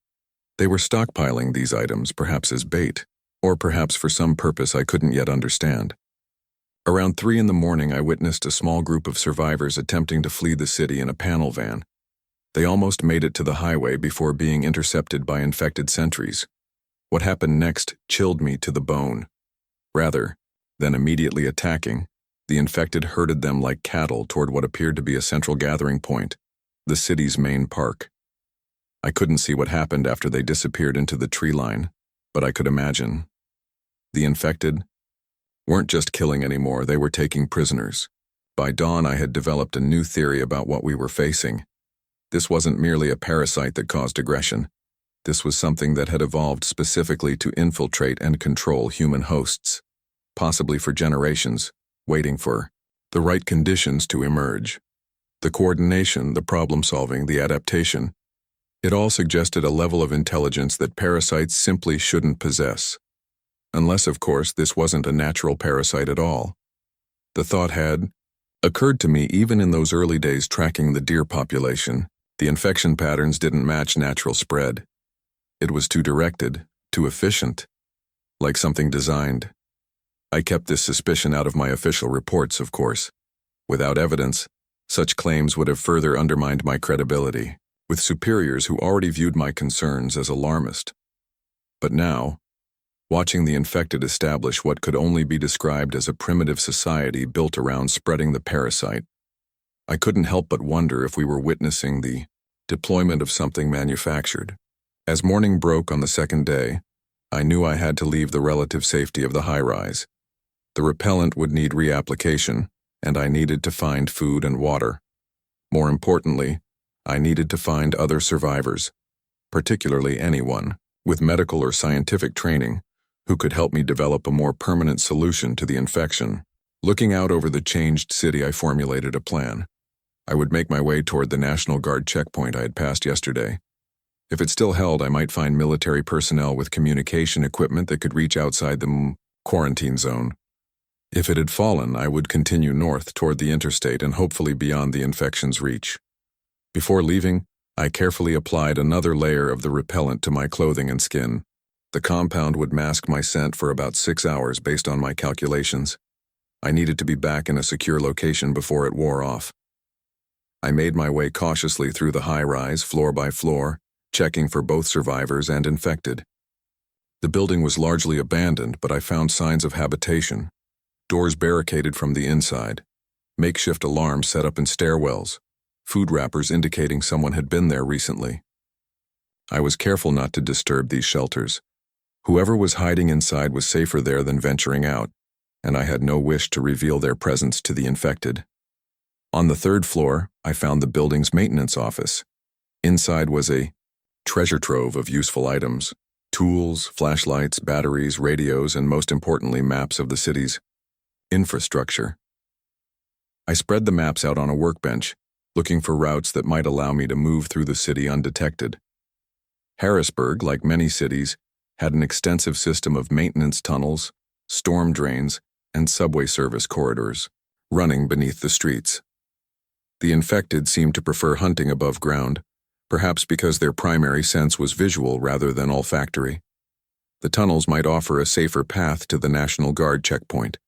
they were stockpiling these items, perhaps as bait, or perhaps for some purpose I couldn't yet understand. Around 3 a.m, I witnessed a small group of survivors attempting to flee the city in a panel van. They almost made it to the highway before being intercepted by infected sentries. What happened next chilled me to the bone. Rather than immediately attacking, the infected herded them like cattle toward what appeared to be a central gathering point, the city's main park. I couldn't see what happened after they disappeared into the tree line, but I could imagine. The infected weren't just killing anymore, they were taking prisoners. By dawn, I had developed a new theory about what we were facing. This wasn't merely a parasite that caused aggression. This was something that had evolved specifically to infiltrate and control human hosts, possibly for generations, waiting for the right conditions to emerge. The coordination, the problem-solving, the adaptation. It all suggested a level of intelligence that parasites simply shouldn't possess. Unless, of course, this wasn't a natural parasite at all. The thought had occurred to me even in those early days tracking the deer population. The infection patterns didn't match natural spread. It was too directed, too efficient, like something designed. I kept this suspicion out of my official reports, of course. Without evidence, such claims would have further undermined my credibility, with superiors who already viewed my concerns as alarmist. But now, watching the infected establish what could only be described as a primitive society built around spreading the parasite, I couldn't help but wonder if we were witnessing the deployment of something manufactured. As morning broke on the second day, I knew I had to leave the relative safety of the high-rise. The repellent would need reapplication, and I needed to find food and water. More importantly, I needed to find other survivors, particularly anyone with medical or scientific training who could help me develop a more permanent solution to the infection. Looking out over the changed city, I formulated a plan. I would make my way toward the National Guard checkpoint I had passed yesterday. If it still held, I might find military personnel with communication equipment that could reach outside the quarantine zone. If it had fallen, I would continue north toward the interstate and hopefully beyond the infection's reach. Before leaving, I carefully applied another layer of the repellent to my clothing and skin. The compound would mask my scent for about 6 hours based on my calculations. I needed to be back in a secure location before it wore off. I made my way cautiously through the high-rise, floor by floor, checking for both survivors and infected. The building was largely abandoned, but I found signs of habitation. Doors barricaded from the inside, makeshift alarms set up in stairwells, food wrappers indicating someone had been there recently. I was careful not to disturb these shelters. Whoever was hiding inside was safer there than venturing out, and I had no wish to reveal their presence to the infected. On the third floor, I found the building's maintenance office. Inside was a treasure trove of useful items: tools, flashlights, batteries, radios, and most importantly, maps of the city's infrastructure. I spread the maps out on a workbench, looking for routes that might allow me to move through the city undetected. Harrisburg, like many cities, had an extensive system of maintenance tunnels, storm drains, and subway service corridors running beneath the streets. The infected seemed to prefer hunting above ground, perhaps because their primary sense was visual rather than olfactory. The tunnels might offer a safer path to the National Guard checkpoint.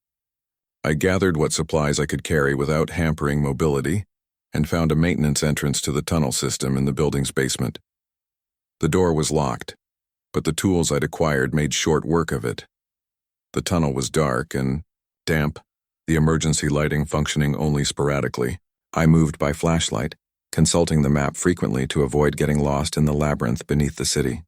I gathered what supplies I could carry without hampering mobility and found a maintenance entrance to the tunnel system in the building's basement. The door was locked, but the tools I'd acquired made short work of it. The tunnel was dark and damp, the emergency lighting functioning only sporadically. I moved by flashlight, consulting the map frequently to avoid getting lost in the labyrinth beneath the city.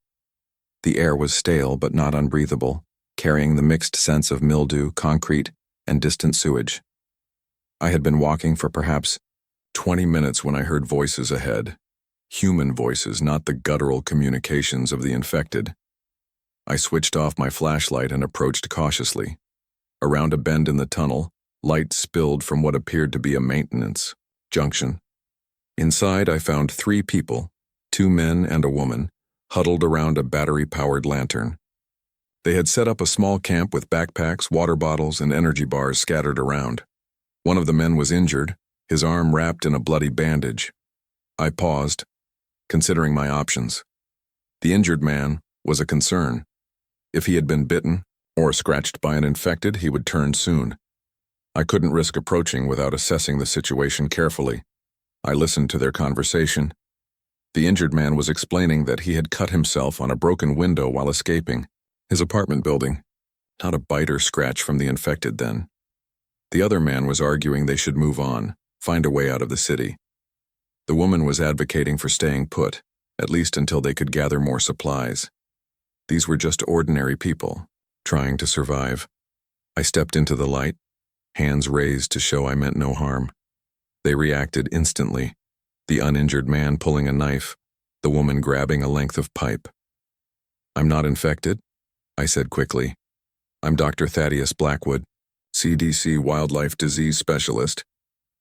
The air was stale but not unbreathable, carrying the mixed scents of mildew, concrete, and distant sewage. I had been walking for perhaps 20 minutes when I heard voices ahead. Human voices, not the guttural communications of the infected. I switched off my flashlight and approached cautiously. Around a bend in the tunnel, light spilled from what appeared to be a maintenance junction. Inside, I found 3 people, 2 men and a woman, huddled around a battery-powered lantern. They had set up a small camp with backpacks, water bottles, and energy bars scattered around. One of the men was injured, his arm wrapped in a bloody bandage. I paused, considering my options. The injured man was a concern. If he had been bitten or scratched by an infected, he would turn soon. I couldn't risk approaching without assessing the situation carefully. I listened to their conversation. The injured man was explaining that he had cut himself on a broken window while escaping his apartment building. Not a bite or scratch from the infected, then. The other man was arguing they should move on, find a way out of the city. The woman was advocating for staying put, at least until they could gather more supplies. These were just ordinary people, trying to survive. I stepped into the light, hands raised to show I meant no harm. They reacted instantly, the uninjured man pulling a knife, the woman grabbing a length of pipe. "I'm not infected," I said quickly. "I'm Dr. Thaddeus Blackwood, CDC Wildlife Disease Specialist.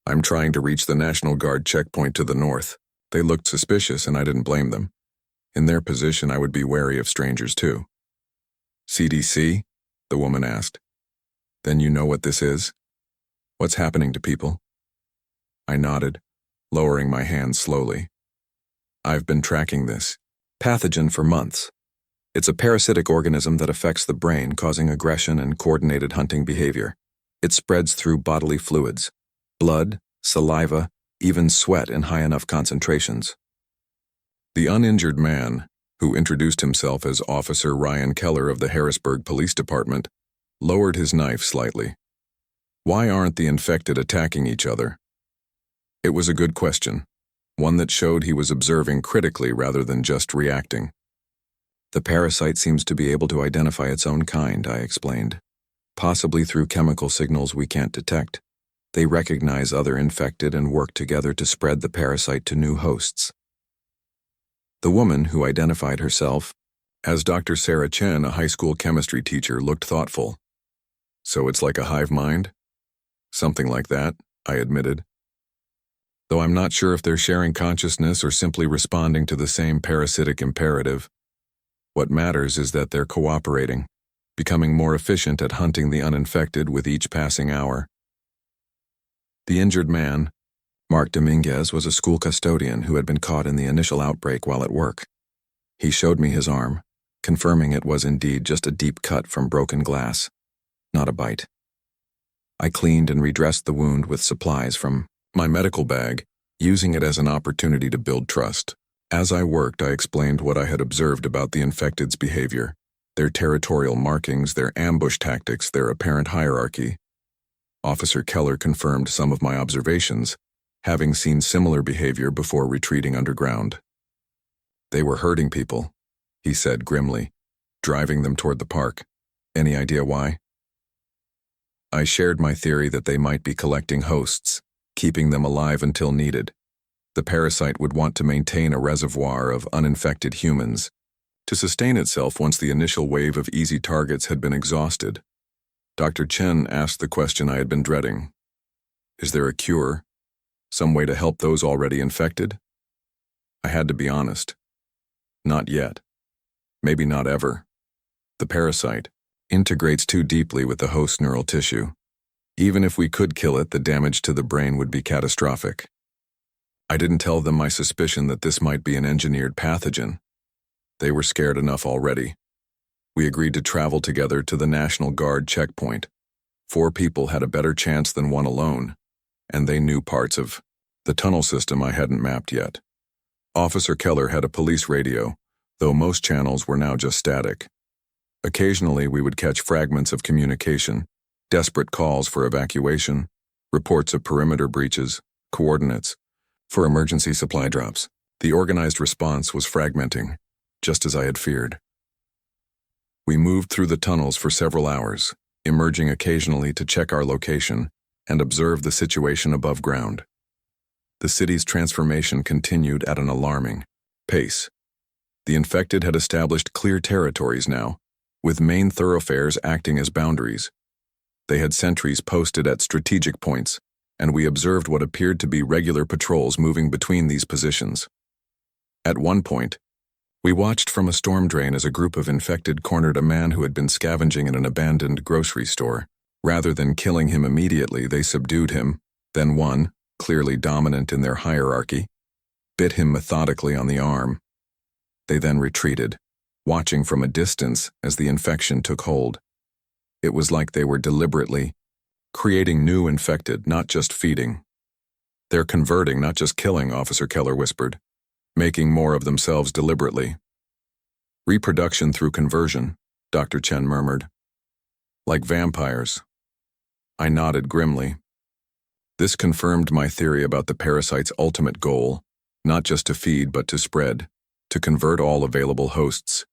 I'm trying to reach the National Guard checkpoint to the north." They looked suspicious and I didn't blame them. In their position, I would be wary of strangers too. CDC? The woman asked. Then you know what this is? What's happening to people? I nodded, lowering my hand slowly. I've been tracking this pathogen for months. It's a parasitic organism that affects the brain, causing aggression and coordinated hunting behavior. It spreads through bodily fluids, blood, saliva, even sweat in high enough concentrations. The uninjured man, who introduced himself as Officer Ryan Keller of the Harrisburg Police Department, lowered his knife slightly. Why aren't the infected attacking each other? It was a good question, one that showed he was observing critically rather than just reacting. The parasite seems to be able to identify its own kind, I explained. Possibly through chemical signals we can't detect. They recognize other infected and work together to spread the parasite to new hosts. The woman, who identified herself as Dr. Sarah Chen, a high school chemistry teacher, looked thoughtful. So it's like a hive mind? Something like that, I admitted. Though I'm not sure if they're sharing consciousness or simply responding to the same parasitic imperative. What matters is that they're cooperating, becoming more efficient at hunting the uninfected with each passing hour. The injured man, Mark Dominguez, was a school custodian who had been caught in the initial outbreak while at work. He showed me his arm, confirming it was indeed just a deep cut from broken glass, not a bite. I cleaned and redressed the wound with supplies from my medical bag, using it as an opportunity to build trust. As I worked, I explained what I had observed about the infected's behavior, their territorial markings, their ambush tactics, their apparent hierarchy. Officer Keller confirmed some of my observations, having seen similar behavior before retreating underground. They were hurting people, he said grimly, driving them toward the park. Any idea why? I shared my theory that they might be collecting hosts, keeping them alive until needed. The parasite would want to maintain a reservoir of uninfected humans to sustain itself once the initial wave of easy targets had been exhausted. Dr. Chen asked the question I had been dreading. Is there a cure? Some way to help those already infected? I had to be honest. Not yet. Maybe not ever. The parasite integrates too deeply with the host neural tissue. Even if we could kill it, the damage to the brain would be catastrophic. I didn't tell them my suspicion that this might be an engineered pathogen. They were scared enough already. We agreed to travel together to the National Guard checkpoint. 4 people had a better chance than one alone, and they knew parts of the tunnel system I hadn't mapped yet. Officer Keller had a police radio, though most channels were now just static. Occasionally we would catch fragments of communication, desperate calls for evacuation, reports of perimeter breaches, coordinates for emergency supply drops. The organized response was fragmenting, just as I had feared. We moved through the tunnels for several hours, emerging occasionally to check our location and observe the situation above ground. The city's transformation continued at an alarming pace. The infected had established clear territories now, with main thoroughfares acting as boundaries. They had sentries posted at strategic points, and we observed what appeared to be regular patrols moving between these positions. At one point, we watched from a storm drain as a group of infected cornered a man who had been scavenging in an abandoned grocery store. Rather than killing him immediately, they subdued him, then one, clearly dominant in their hierarchy, bit him methodically on the arm. They then retreated, watching from a distance as the infection took hold. It was like they were deliberately creating new infected, not just feeding. They're converting, not just killing, Officer Keller whispered, making more of themselves deliberately. Reproduction through conversion, Dr. Chen murmured. Like vampires. I nodded grimly. This confirmed my theory about the parasite's ultimate goal, not just to feed but to spread, to convert all available hosts.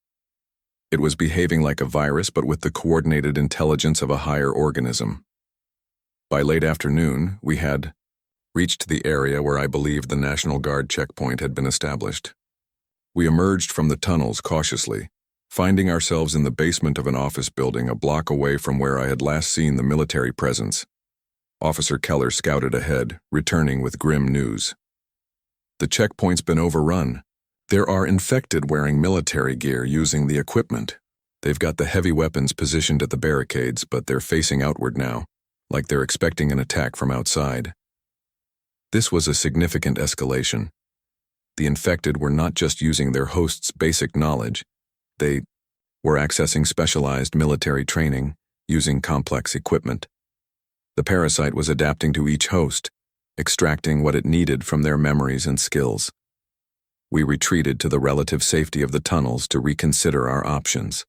It was behaving like a virus but with the coordinated intelligence of a higher organism. By late afternoon, we had reached the area where I believed the National Guard checkpoint had been established. We emerged from the tunnels cautiously, finding ourselves in the basement of an office building a block away from where I had last seen the military presence. Officer Keller scouted ahead, returning with grim news. The checkpoint's been overrun. There are infected wearing military gear using the equipment. They've got the heavy weapons positioned at the barricades, but they're facing outward now, like they're expecting an attack from outside. This was a significant escalation. The infected were not just using their host's basic knowledge. They were accessing specialized military training, using complex equipment. The parasite was adapting to each host, extracting what it needed from their memories and skills. We retreated to the relative safety of the tunnels to reconsider our options.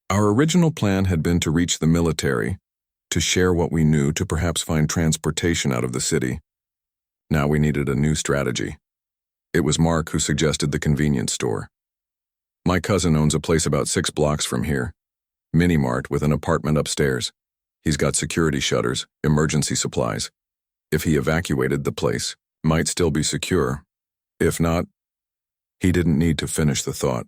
Our original plan had been to reach the military, to share what we knew, to perhaps find transportation out of the city. Now we needed a new strategy. It was Mark who suggested the convenience store. My cousin owns a place about 6 blocks from here, mini-mart with an apartment upstairs. He's got security shutters, emergency supplies. If he evacuated the place, might still be secure. If not, he didn't need to finish the thought.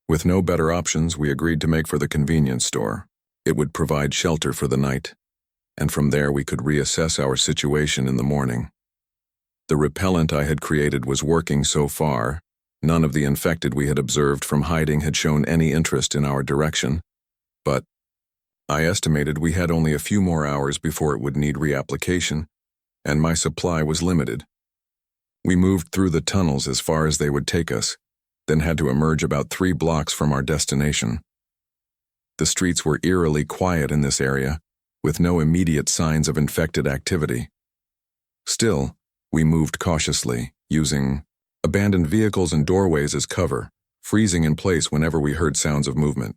With no better options, we agreed to make for the convenience store. It would provide shelter for the night, and from there we could reassess our situation in the morning. The repellent I had created was working so far. None of the infected we had observed from hiding had shown any interest in our direction, but I estimated we had only a few more hours before it would need reapplication, and my supply was limited. We moved through the tunnels as far as they would take us, then had to emerge about 3 blocks from our destination. The streets were eerily quiet in this area, with no immediate signs of infected activity. Still, we moved cautiously, using abandoned vehicles and doorways as cover, freezing in place whenever we heard sounds of movement.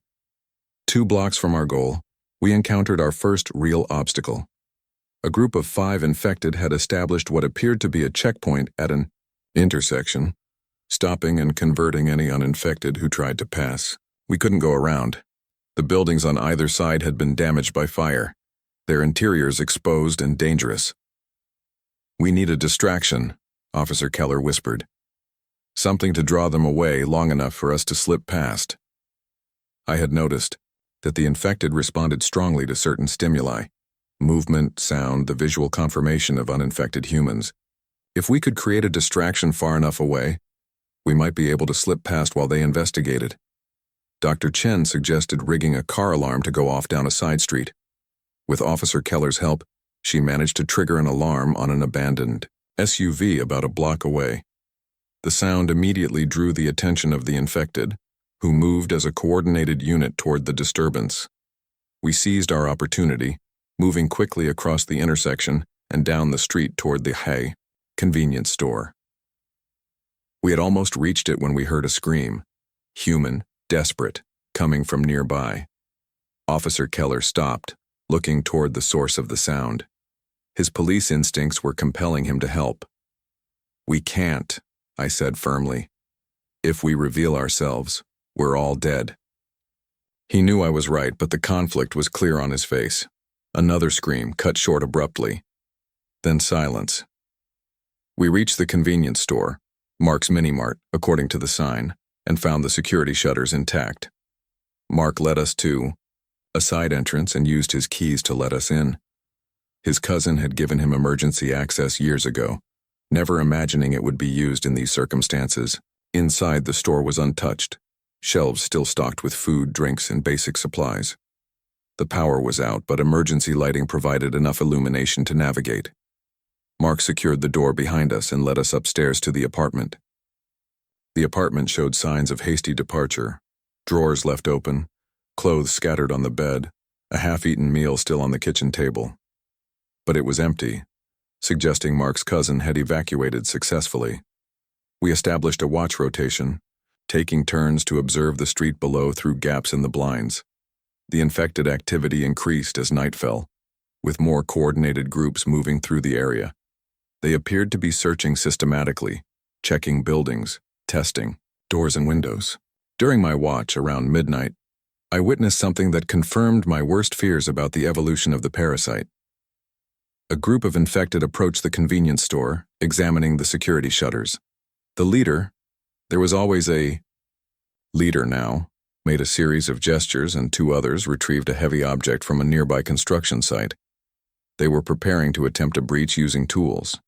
2 blocks from our goal, we encountered our first real obstacle. A group of 5 infected had established what appeared to be a checkpoint at an intersection, stopping and converting any uninfected who tried to pass. We couldn't go around. The buildings on either side had been damaged by fire, their interiors exposed and dangerous. "We need a distraction," Officer Keller whispered. "Something to draw them away long enough for us to slip past." I had noticed that the infected responded strongly to certain stimuli: movement, sound, the visual confirmation of uninfected humans. If we could create a distraction far enough away, we might be able to slip past while they investigated. Dr. Chen suggested rigging a car alarm to go off down a side street. With Officer Keller's help, she managed to trigger an alarm on an abandoned SUV about a block away. The sound immediately drew the attention of the infected, who moved as a coordinated unit toward the disturbance. We seized our opportunity, moving quickly across the intersection and down the street toward the convenience store. We had almost reached it when we heard a scream, human, desperate, coming from nearby. Officer Keller stopped, looking toward the source of the sound. His police instincts were compelling him to help. "We can't," I said firmly. "If we reveal ourselves, we're all dead." He knew I was right, but the conflict was clear on his face. Another scream, cut short abruptly. Then silence. We reached the convenience store, Mark's mini-mart, according to the sign, and found the security shutters intact. Mark led us to a side entrance and used his keys to let us in. His cousin had given him emergency access years ago, never imagining it would be used in these circumstances. Inside, the store was untouched, shelves still stocked with food, drinks, and basic supplies. The power was out, but emergency lighting provided enough illumination to navigate. Mark secured the door behind us and led us upstairs to the apartment. The apartment showed signs of hasty departure: drawers left open, clothes scattered on the bed, a half-eaten meal still on the kitchen table. But it was empty, suggesting Mark's cousin had evacuated successfully. We established a watch rotation, taking turns to observe the street below through gaps in the blinds. The infected activity increased as night fell, with more coordinated groups moving through the area. They appeared to be searching systematically, checking buildings, testing doors and windows. During my watch around midnight, I witnessed something that confirmed my worst fears about the evolution of the parasite. A group of infected approached the convenience store, examining the security shutters. The leader, there was always a leader now, made a series of gestures, and 2 others retrieved a heavy object from a nearby construction site. They were preparing to attempt a breach using tools.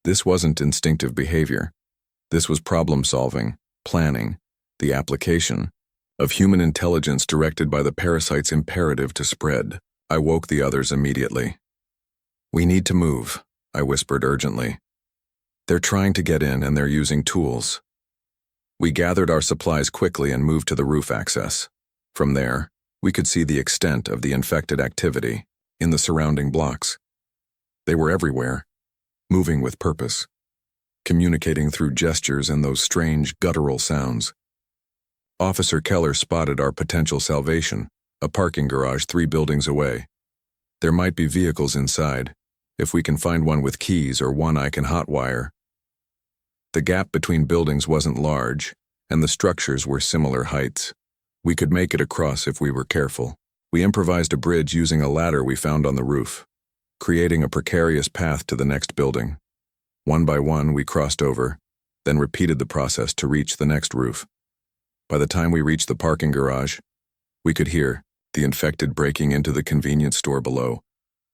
This wasn't instinctive behavior. This was problem-solving, planning, the application of human intelligence directed by the parasite's imperative to spread. I woke the others immediately. "We need to move," I whispered urgently. "They're trying to get in and they're using tools." We gathered our supplies quickly and moved to the roof access. From there, we could see the extent of the infected activity in the surrounding blocks. They were everywhere, moving with purpose, communicating through gestures and those strange guttural sounds. Officer Keller spotted our potential salvation, a parking garage 3 buildings away. There might be vehicles inside, if we can find one with keys or one I can hotwire. The gap between buildings wasn't large, and the structures were similar heights. We could make it across if we were careful. We improvised a bridge using a ladder we found on the roof, creating a precarious path to the next building. One by one, we crossed over, then repeated the process to reach the next roof. By the time we reached the parking garage, we could hear the infected breaking into the convenience store below,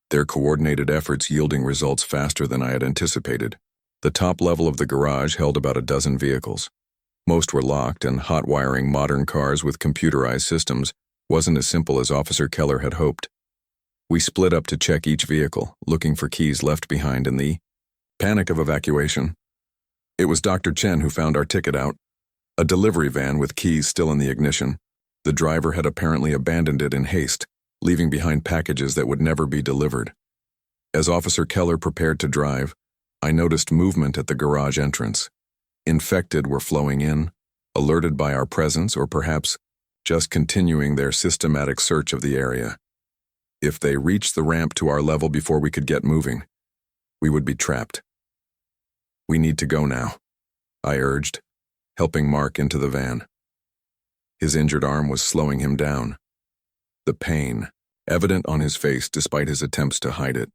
their coordinated efforts yielding results faster than I had anticipated. The top level of the garage held about a dozen vehicles. Most were locked, and hot wiring modern cars with computerized systems wasn't as simple as Officer Keller had hoped. We split up to check each vehicle, looking for keys left behind in the panic of evacuation. It was Dr. Chen who found our ticket out, a delivery van with keys still in the ignition. The driver had apparently abandoned it in haste, leaving behind packages that would never be delivered. As Officer Keller prepared to drive, I noticed movement at the garage entrance. Infected were flowing in, alerted by our presence or perhaps just continuing their systematic search of the area. If they reached the ramp to our level before we could get moving, we would be trapped. "We need to go now," I urged, helping Mark into the van. His injured arm was slowing him down, the pain evident on his face despite his attempts to hide it.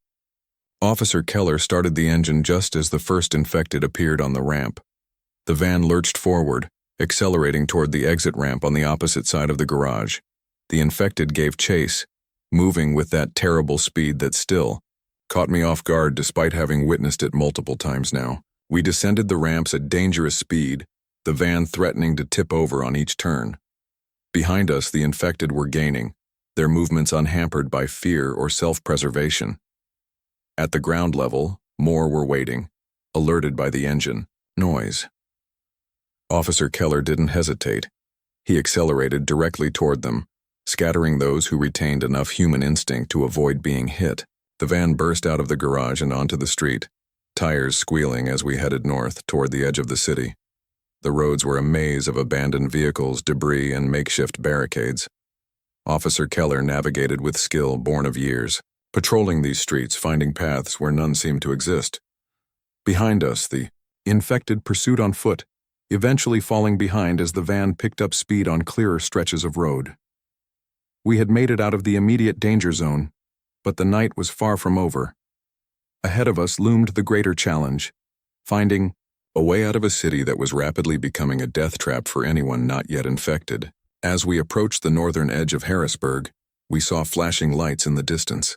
Officer Keller started the engine just as the first infected appeared on the ramp. The van lurched forward, accelerating toward the exit ramp on the opposite side of the garage. The infected gave chase, moving with that terrible speed that still caught me off guard despite having witnessed it multiple times now. We descended the ramps at dangerous speed, the van threatening to tip over on each turn. Behind us, the infected were gaining, their movements unhampered by fear or self-preservation. At the ground level, more were waiting, alerted by the engine noise. Officer Keller didn't hesitate. He accelerated directly toward them, scattering those who retained enough human instinct to avoid being hit. The van burst out of the garage and onto the street, tires squealing as we headed north toward the edge of the city. The roads were a maze of abandoned vehicles, debris, and makeshift barricades. Officer Keller navigated with skill born of years, patrolling these streets, finding paths where none seemed to exist. Behind us, the infected pursued on foot, eventually falling behind as the van picked up speed on clearer stretches of road. We had made it out of the immediate danger zone, but the night was far from over. Ahead of us loomed the greater challenge, finding a way out of a city that was rapidly becoming a death trap for anyone not yet infected. As we approached the northern edge of Harrisburg, we saw flashing lights in the distance.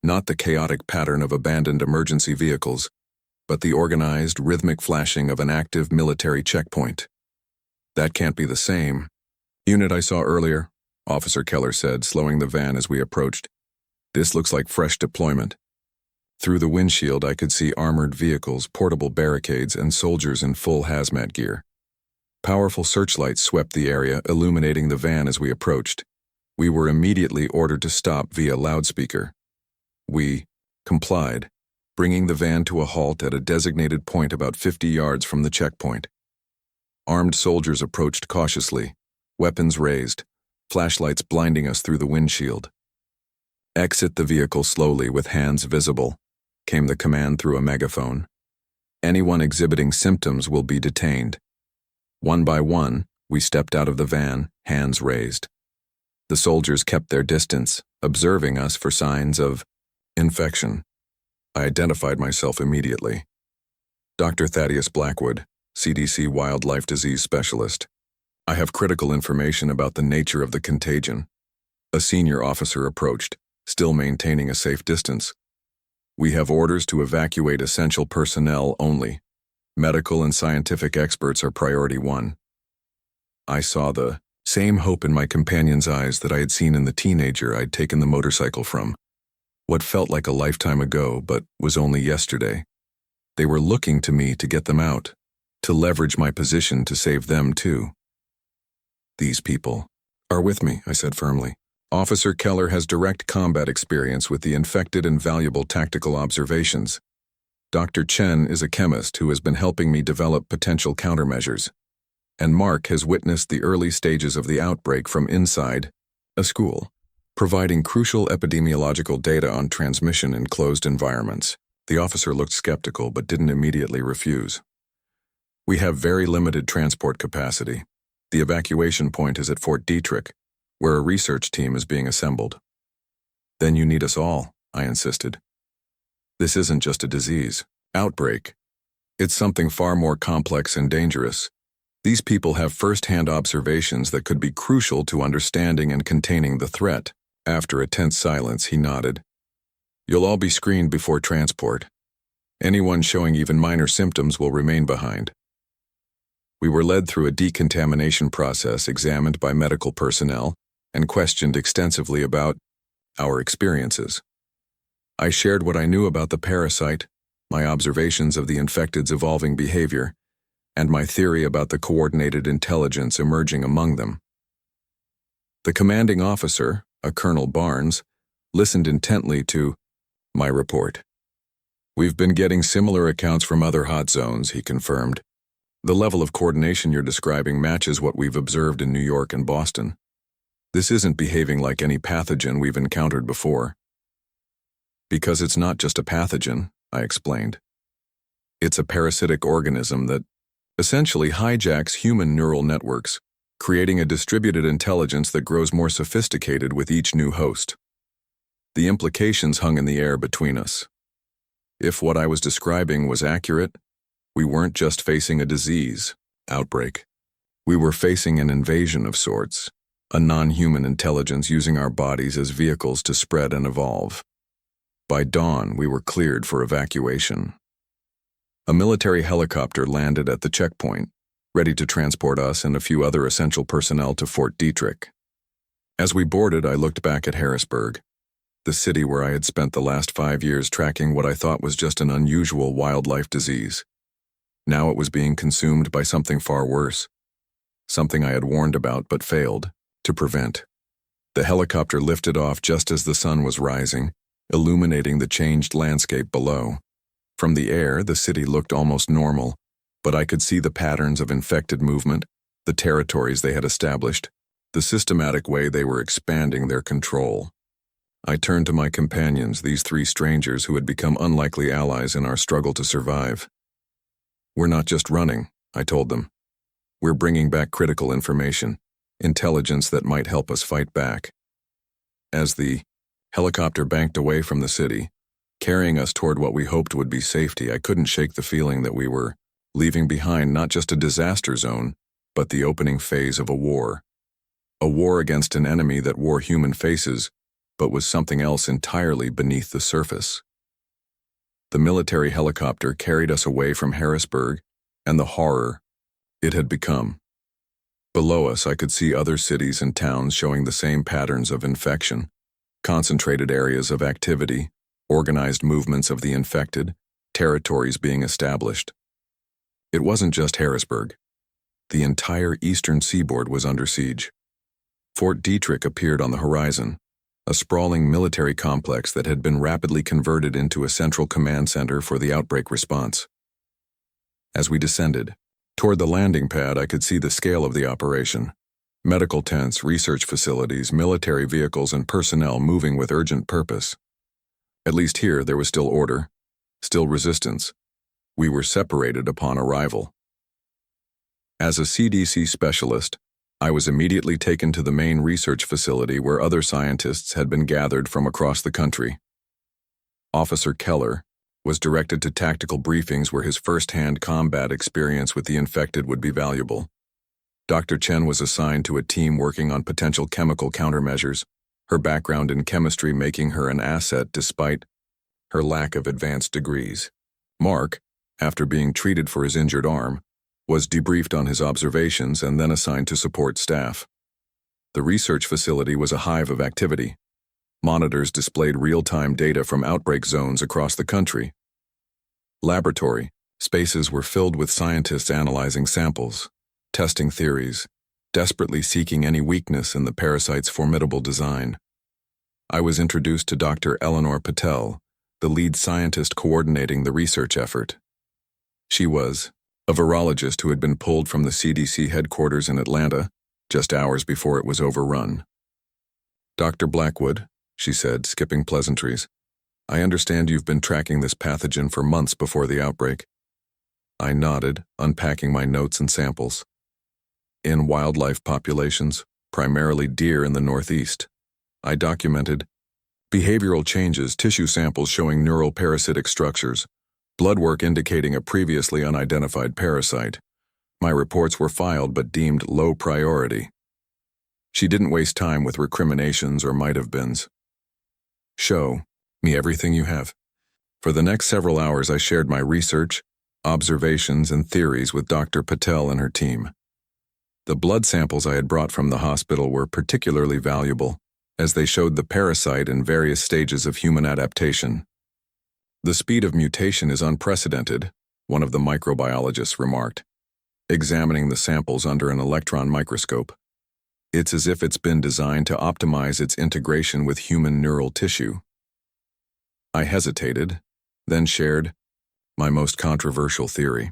Not the chaotic pattern of abandoned emergency vehicles, but the organized, rhythmic flashing of an active military checkpoint. "That can't be the same unit I saw earlier," Officer Keller said, slowing the van as we approached. "This looks like fresh deployment." Through the windshield, I could see armored vehicles, portable barricades, and soldiers in full hazmat gear. Powerful searchlights swept the area, illuminating the van as we approached. We were immediately ordered to stop via loudspeaker. We complied, bringing the van to a halt at a designated point about 50 yards from the checkpoint. Armed soldiers approached cautiously, weapons raised, flashlights blinding us through the windshield. "Exit the vehicle slowly with hands visible," came the command through a megaphone. "Anyone exhibiting symptoms will be detained." One by one, we stepped out of the van, hands raised. The soldiers kept their distance, observing us for signs of infection. I identified myself immediately. Dr. Thaddeus Blackwood, CDC Wildlife Disease Specialist. "I have critical information about the nature of the contagion." A senior officer approached, still maintaining a safe distance. "We have orders to evacuate essential personnel only." Medical and scientific experts are priority one. I saw the same hope in my companion's eyes that I had seen in the teenager I'd taken the motorcycle from. What felt like a lifetime ago, but was only yesterday. They were looking to me to get them out, to leverage my position to save them too. These people are with me, I said firmly. Officer Keller has direct combat experience with the infected and valuable tactical observations. Dr. Chen is a chemist who has been helping me develop potential countermeasures. And Mark has witnessed the early stages of the outbreak from inside a school, providing crucial epidemiological data on transmission in closed environments. The officer looked skeptical but didn't immediately refuse. We have very limited transport capacity. The evacuation point is at Fort Detrick, where a research team is being assembled. Then you need us all, I insisted. This isn't just a disease, outbreak. It's something far more complex and dangerous. These people have first-hand observations that could be crucial to understanding and containing the threat. After a tense silence, he nodded. You'll all be screened before transport. Anyone showing even minor symptoms will remain behind. We were led through a decontamination process examined by medical personnel and questioned extensively about our experiences. I shared what I knew about the parasite, my observations of the infected's evolving behavior, and my theory about the coordinated intelligence emerging among them. The commanding officer, a Colonel Barnes, listened intently to my report. We've been getting similar accounts from other hot zones, he confirmed. The level of coordination you're describing matches what we've observed in New York and Boston. This isn't behaving like any pathogen we've encountered before. Because it's not just a pathogen, I explained. It's a parasitic organism that essentially hijacks human neural networks, creating a distributed intelligence that grows more sophisticated with each new host. The implications hung in the air between us. If what I was describing was accurate, we weren't just facing a disease outbreak. We were facing an invasion of sorts, a non-human intelligence using our bodies as vehicles to spread and evolve. By dawn, we were cleared for evacuation. A military helicopter landed at the checkpoint, ready to transport us and a few other essential personnel to Fort Detrick. As we boarded, I looked back at Harrisburg, the city where I had spent the last 5 years tracking what I thought was just an unusual wildlife disease. Now it was being consumed by something far worse, something I had warned about but failed to prevent. The helicopter lifted off just as the sun was rising, illuminating the changed landscape below. From the air, the city looked almost normal, but I could see the patterns of infected movement, the territories they had established, the systematic way they were expanding their control. I turned to my companions, these 3 strangers who had become unlikely allies in our struggle to survive. We're not just running, I told them. We're bringing back critical information, intelligence that might help us fight back. As the helicopter banked away from the city, carrying us toward what we hoped would be safety, I couldn't shake the feeling that we were leaving behind not just a disaster zone, but the opening phase of a war. A war against an enemy that wore human faces, but was something else entirely beneath the surface. The military helicopter carried us away from Harrisburg and the horror it had become. Below us, I could see other cities and towns showing the same patterns of infection, concentrated areas of activity, organized movements of the infected, territories being established. It wasn't just Harrisburg. The entire eastern seaboard was under siege. Fort Detrick appeared on the horizon, a sprawling military complex that had been rapidly converted into a central command center for the outbreak response. As we descended toward the landing pad, I could see the scale of the operation. Medical tents, research facilities, military vehicles, and personnel moving with urgent purpose. At least here, there was still order, still resistance. We were separated upon arrival. As a CDC specialist, I was immediately taken to the main research facility where other scientists had been gathered from across the country. Officer Keller was directed to tactical briefings where his first-hand combat experience with the infected would be valuable. Dr. Chen was assigned to a team working on potential chemical countermeasures, her background in chemistry making her an asset despite her lack of advanced degrees. Mark, after being treated for his injured arm, was debriefed on his observations and then assigned to support staff. The research facility was a hive of activity. Monitors displayed real-time data from outbreak zones across the country. Laboratory spaces were filled with scientists analyzing samples, testing theories, desperately seeking any weakness in the parasite's formidable design. I was introduced to Dr. Eleanor Patel, the lead scientist coordinating the research effort. She was a virologist who had been pulled from the CDC headquarters in Atlanta just hours before it was overrun. "Dr. Blackwood," she said, skipping pleasantries, "I understand you've been tracking this pathogen for months before the outbreak." I nodded, unpacking my notes and samples. In wildlife populations, primarily deer in the Northeast, I documented behavioral changes, tissue samples showing neural parasitic structures, blood work indicating a previously unidentified parasite. My reports were filed but deemed low priority. She didn't waste time with recriminations or might-have-beens. "Show me everything you have." For the next several hours, I shared my research, observations, and theories with Dr. Patel and her team. The blood samples I had brought from the hospital were particularly valuable, as they showed the parasite in various stages of human adaptation. "The speed of mutation is unprecedented," one of the microbiologists remarked, examining the samples under an electron microscope. "It's as if it's been designed to optimize its integration with human neural tissue." I hesitated, then shared my most controversial theory.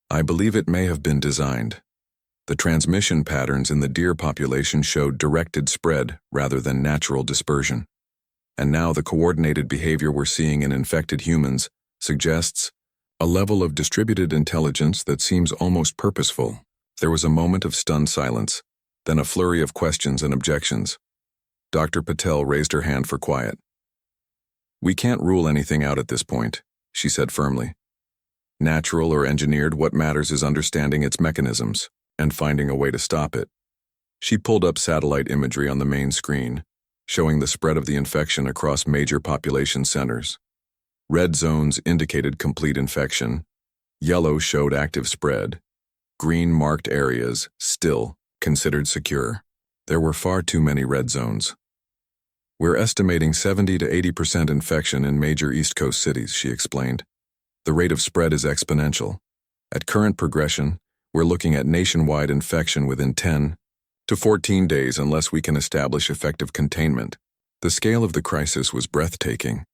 "I believe it may have been designed. The transmission patterns in the deer population showed directed spread rather than natural dispersion. And now the coordinated behavior we're seeing in infected humans suggests a level of distributed intelligence that seems almost purposeful." There was a moment of stunned silence, then a flurry of questions and objections. Dr. Patel raised her hand for quiet. "We can't rule anything out at this point," she said firmly. "Natural or engineered, what matters is understanding its mechanisms and finding a way to stop it." She pulled up satellite imagery on the main screen, showing the spread of the infection across major population centers. Red zones indicated complete infection, yellow showed active spread, green marked areas still considered secure. There were far too many red zones. "We're estimating 70 to 80% infection in major East Coast cities," she explained. "The rate of spread is exponential. At current progression, we're looking at nationwide infection within 10 to 14 days unless we can establish effective containment." The scale of the crisis was breathtaking.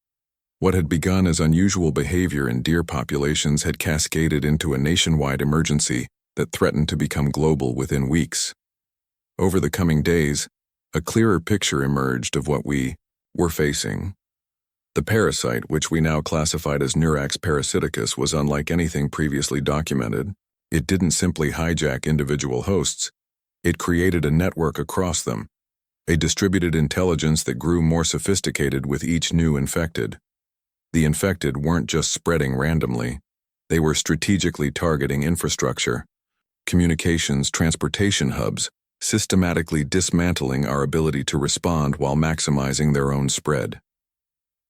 What had begun as unusual behavior in deer populations had cascaded into a nationwide emergency that threatened to become global within weeks. Over the coming days, a clearer picture emerged of what we were facing. The parasite, which we now classified as Neurax parasiticus, was unlike anything previously documented. It didn't simply hijack individual hosts. It created a network across them, a distributed intelligence that grew more sophisticated with each new infected. The infected weren't just spreading randomly. They were strategically targeting infrastructure, communications, transportation hubs, systematically dismantling our ability to respond while maximizing their own spread.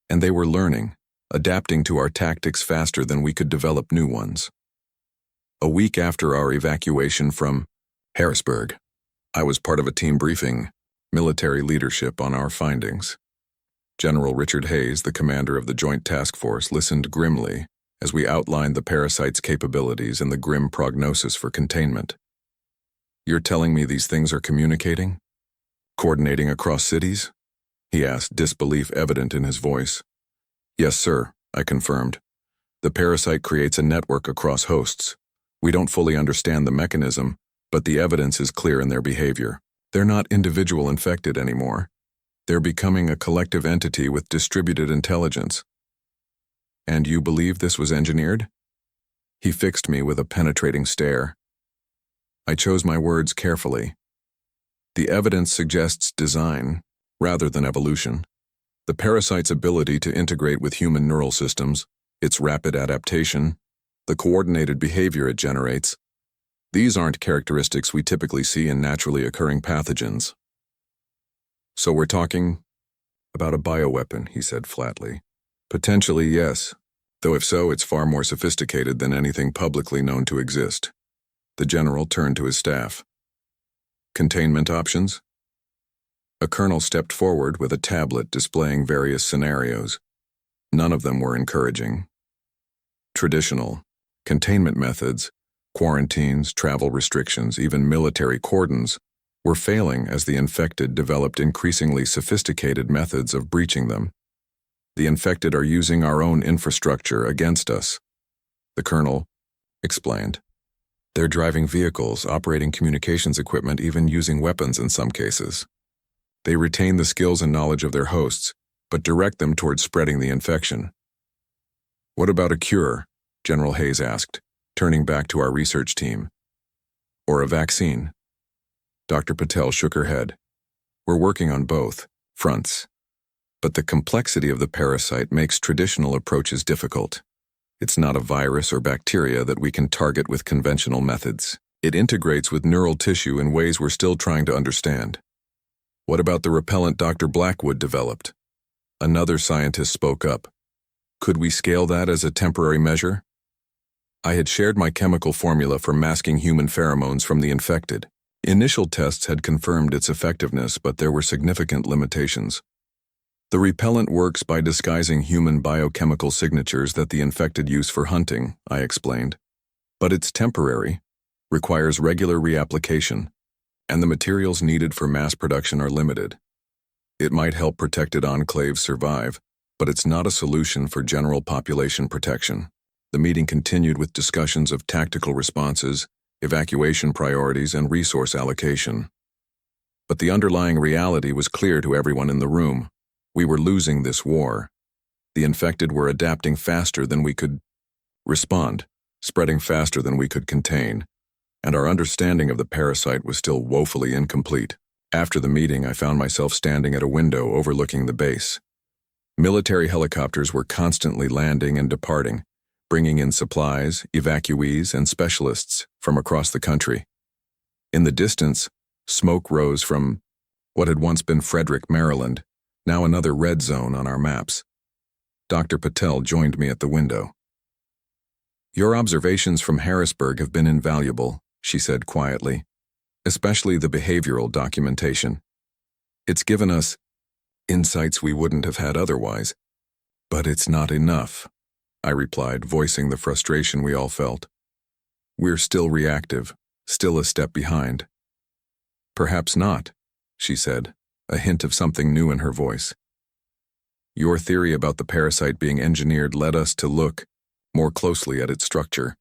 And they were learning, adapting to our tactics faster than we could develop new ones. A week after our evacuation from Harrisburg, I was part of a team briefing military leadership on our findings. General Richard Hayes, the commander of the Joint Task Force, listened grimly as we outlined the parasite's capabilities and the grim prognosis for containment. "You're telling me these things are communicating? Coordinating across cities?" he asked, disbelief evident in his voice. "Yes, sir," I confirmed. "The parasite creates a network across hosts. We don't fully understand the mechanism, but the evidence is clear in their behavior. They're not individual infected anymore. They're becoming a collective entity with distributed intelligence." "And you believe this was engineered?" He fixed me with a penetrating stare. I chose my words carefully. "The evidence suggests design, rather than evolution. The parasite's ability to integrate with human neural systems, its rapid adaptation, the coordinated behavior it generates, these aren't characteristics we typically see in naturally occurring pathogens." "So we're talking about a bioweapon," he said flatly. "Potentially, yes. Though if so, it's far more sophisticated than anything publicly known to exist. The general turned to his staff. Containment options? A colonel stepped forward with a tablet displaying various scenarios. None of them were encouraging. Traditional containment methods, quarantines, travel restrictions, even military cordons, were failing as the infected developed increasingly sophisticated methods of breaching them. The infected are using our own infrastructure against us, the colonel explained. They're driving vehicles, operating communications equipment, even using weapons in some cases. They retain the skills and knowledge of their hosts, but direct them towards spreading the infection. What about a cure? General Hayes asked, turning back to our research team. Or a vaccine? Dr. Patel shook her head. We're working on both fronts. But the complexity of the parasite makes traditional approaches difficult. It's not a virus or bacteria that we can target with conventional methods. It integrates with neural tissue in ways we're still trying to understand. What about the repellent Dr. Blackwood developed? Another scientist spoke up. Could we scale that as a temporary measure? I had shared my chemical formula for masking human pheromones from the infected. Initial tests had confirmed its effectiveness, but there were significant limitations. The repellent works by disguising human biochemical signatures that the infected use for hunting, I explained. But it's temporary, requires regular reapplication, and the materials needed for mass production are limited. It might help protected enclaves survive, but it's not a solution for general population protection. The meeting continued with discussions of tactical responses, evacuation priorities, and resource allocation. But the underlying reality was clear to everyone in the room. We were losing this war. The infected were adapting faster than we could respond, spreading faster than we could contain, and our understanding of the parasite was still woefully incomplete. After the meeting, I found myself standing at a window overlooking the base. Military helicopters were constantly landing and departing, bringing in supplies, evacuees, and specialists from across the country. In the distance, smoke rose from what had once been Frederick, Maryland, now another red zone on our maps. Dr. Patel joined me at the window. Your observations from Harrisburg have been invaluable, she said quietly, especially the behavioral documentation. It's given us insights we wouldn't have had otherwise. But it's not enough, I replied, voicing the frustration we all felt. We're still reactive, still a step behind. Perhaps not, she said, a hint of something new in her voice. Your theory about the parasite being engineered led us to look more closely at its structure.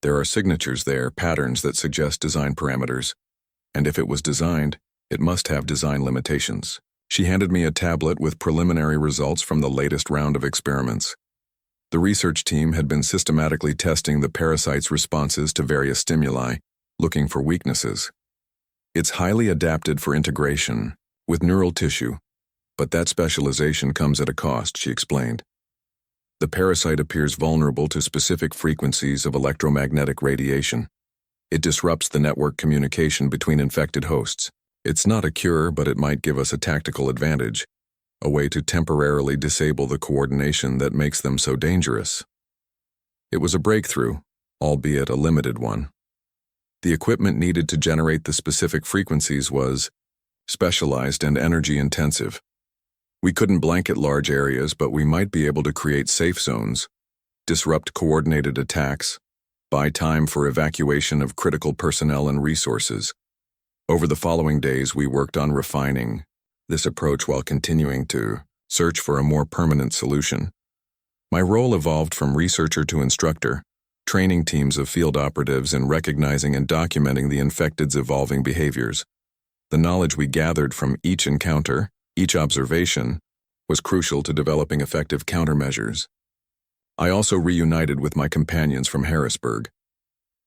There are signatures there, patterns that suggest design parameters, and if it was designed, it must have design limitations. She handed me a tablet with preliminary results from the latest round of experiments. The research team had been systematically testing the parasite's responses to various stimuli, looking for weaknesses. It's highly adapted for integration with neural tissue, but that specialization comes at a cost, she explained. The parasite appears vulnerable to specific frequencies of electromagnetic radiation. It disrupts the network communication between infected hosts. It's not a cure, but it might give us a tactical advantage, a way to temporarily disable the coordination that makes them so dangerous. It was a breakthrough, albeit a limited one. The equipment needed to generate the specific frequencies was specialized and energy-intensive. We couldn't blanket large areas, but we might be able to create safe zones, disrupt coordinated attacks, buy time for evacuation of critical personnel and resources. Over the following days, we worked on refining this approach while continuing to search for a more permanent solution. My role evolved from researcher to instructor, training teams of field operatives in recognizing and documenting the infected's evolving behaviors. The knowledge we gathered from each encounter, each observation, was crucial to developing effective countermeasures. I also reunited with my companions from Harrisburg.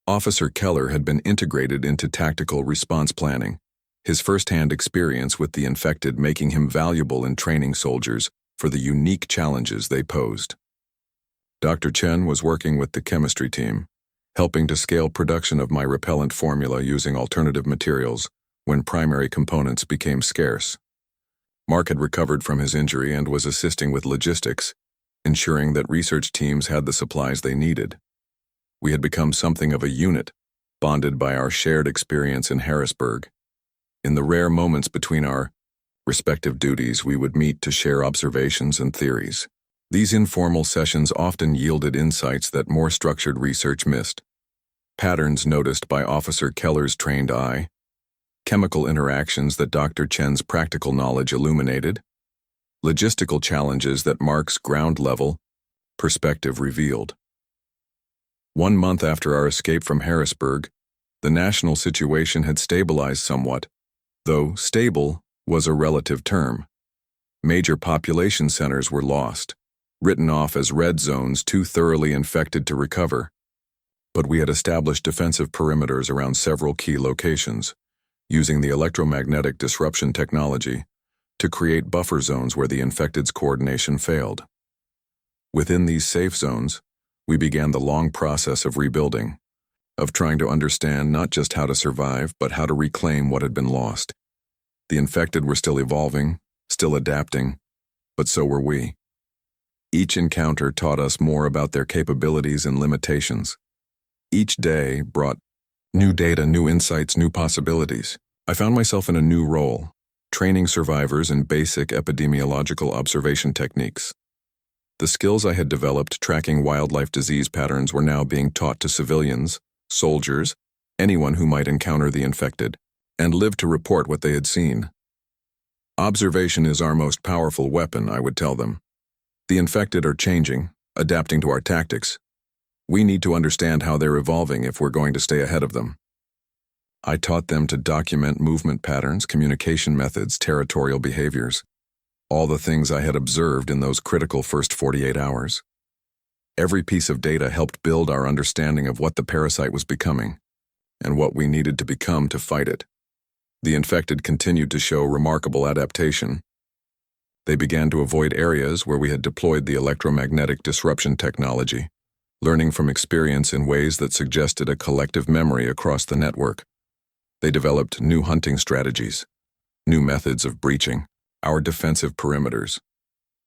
Officer Keller had been integrated into tactical response planning, his first-hand experience with the infected making him valuable in training soldiers for the unique challenges they posed. Dr. Chen was working with the chemistry team, helping to scale production of my repellent formula using alternative materials when primary components became scarce. Mark had recovered from his injury and was assisting with logistics, ensuring that research teams had the supplies they needed. We had become something of a unit, bonded by our shared experience in Harrisburg. In the rare moments between our respective duties, we would meet to share observations and theories. These informal sessions often yielded insights that more structured research missed. Patterns noticed by Officer Keller's trained eye, chemical interactions that Dr. Chen's practical knowledge illuminated, logistical challenges that Mark's ground-level perspective revealed. 1 month after our escape from Harrisburg, the national situation had stabilized somewhat, though stable was a relative term. Major population centers were lost, written off as red zones too thoroughly infected to recover. But we had established defensive perimeters around several key locations, using the electromagnetic disruption technology to create buffer zones where the infected's coordination failed. Within these safe zones, we began the long process of rebuilding, of trying to understand not just how to survive, but how to reclaim what had been lost. The infected were still evolving, still adapting, but so were we. Each encounter taught us more about their capabilities and limitations. Each day brought new data, new insights, new possibilities. I found myself in a new role, training survivors in basic epidemiological observation techniques. The skills I had developed tracking wildlife disease patterns were now being taught to civilians, soldiers, anyone who might encounter the infected, and live to report what they had seen. Observation is our most powerful weapon, I would tell them. The infected are changing, adapting to our tactics. We need to understand how they're evolving if we're going to stay ahead of them. I taught them to document movement patterns, communication methods, territorial behaviors, all the things I had observed in those critical first 48 hours. Every piece of data helped build our understanding of what the parasite was becoming and what we needed to become to fight it. The infected continued to show remarkable adaptation. They began to avoid areas where we had deployed the electromagnetic disruption technology, learning from experience in ways that suggested a collective memory across the network. They developed new hunting strategies, new methods of breaching our defensive perimeters.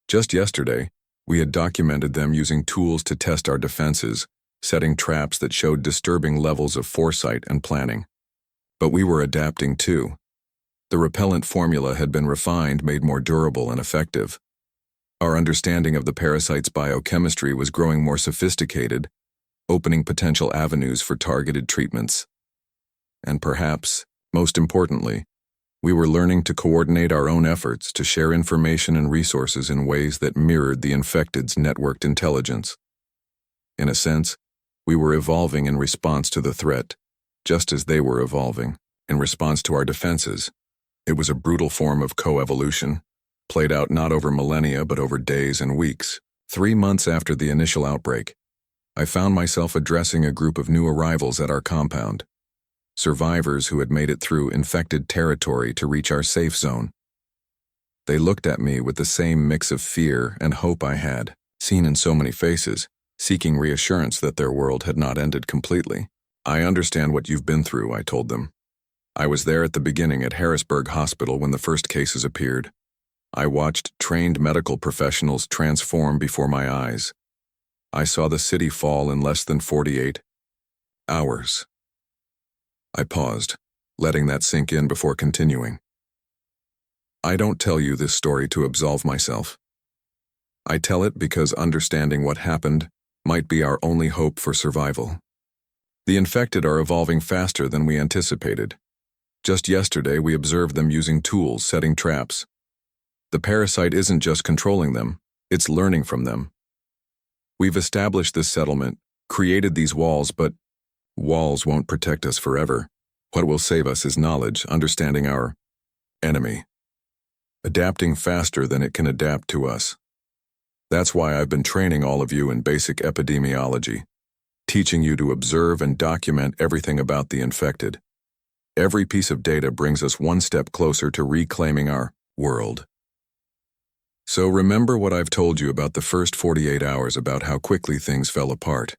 Just yesterday, we had documented them using tools to test our defenses, setting traps that showed disturbing levels of foresight and planning. But we were adapting too. The repellent formula had been refined, made more durable and effective. Our understanding of the parasite's biochemistry was growing more sophisticated, opening potential avenues for targeted treatments. And perhaps, most importantly, we were learning to coordinate our own efforts to share information and resources in ways that mirrored the infected's networked intelligence. In a sense, we were evolving in response to the threat, just as they were evolving in response to our defenses. It was a brutal form of coevolution, played out not over millennia but over days and weeks. 3 months after the initial outbreak, I found myself addressing a group of new arrivals at our compound, survivors who had made it through infected territory to reach our safe zone. They looked at me with the same mix of fear and hope I had seen in so many faces, seeking reassurance that their world had not ended completely. I understand what you've been through, I told them. I was there at the beginning at Harrisburg Hospital when the first cases appeared. I watched trained medical professionals transform before my eyes. I saw the city fall in less than 48 hours. I paused, letting that sink in before continuing. I don't tell you this story to absolve myself. I tell it because understanding what happened might be our only hope for survival. The infected are evolving faster than we anticipated. Just yesterday, we observed them using tools, setting traps. The parasite isn't just controlling them, it's learning from them. We've established this settlement, created these walls, but walls won't protect us forever. What will save us is knowledge, understanding our enemy, adapting faster than it can adapt to us. That's why I've been training all of you in basic epidemiology, teaching you to observe and document everything about the infected. Every piece of data brings us one step closer to reclaiming our world. So remember what I've told you about the first 48 hours about how quickly things fell apart.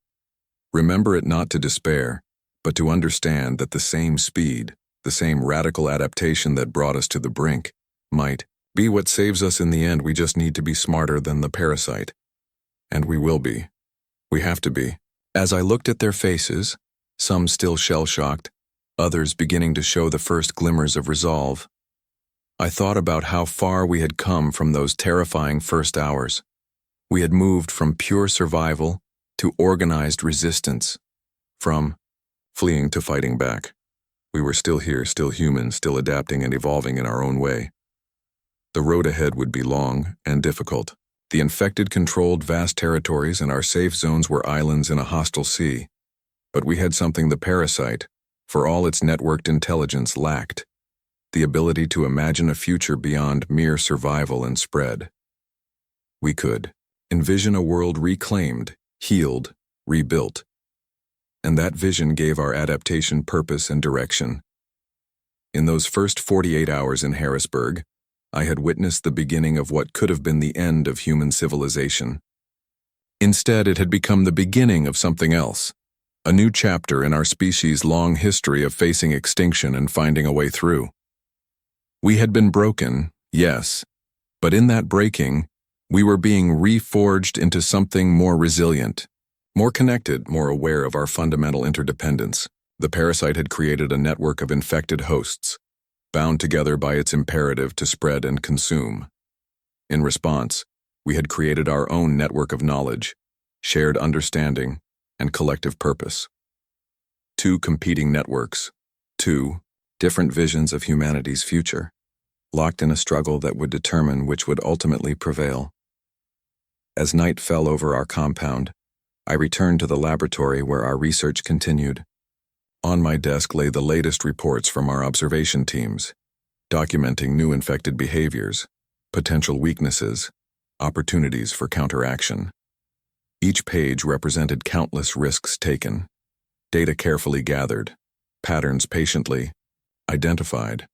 Remember it not to despair, but to understand that the same speed, the same radical adaptation that brought us to the brink, might be what saves us in the end. We just need to be smarter than the parasite. And we will be. We have to be. As I looked at their faces, some still shell-shocked, others beginning to show the first glimmers of resolve, I thought about how far we had come from those terrifying first hours. We had moved from pure survival to organized resistance, from fleeing to fighting back. We were still here, still human, still adapting and evolving in our own way. The road ahead would be long and difficult. The infected controlled vast territories and our safe zones were islands in a hostile sea. But we had something the parasite, for all its networked intelligence, lacked: the ability to imagine a future beyond mere survival and spread. We could envision a world reclaimed, healed, rebuilt. And that vision gave our adaptation purpose and direction. In those first 48 hours in Harrisburg, I had witnessed the beginning of what could have been the end of human civilization. Instead, it had become the beginning of something else, a new chapter in our species' long history of facing extinction and finding a way through. We had been broken, yes, but in that breaking, we were being reforged into something more resilient, more connected, more aware of our fundamental interdependence. The parasite had created a network of infected hosts, bound together by its imperative to spread and consume. In response, we had created our own network of knowledge, shared understanding, and collective purpose. Two competing networks, two different visions of humanity's future, locked in a struggle that would determine which would ultimately prevail. As night fell over our compound, I returned to the laboratory where our research continued. On my desk lay the latest reports from our observation teams, documenting new infected behaviors, potential weaknesses, opportunities for counteraction. Each page represented countless risks taken, data carefully gathered, patterns patiently identified.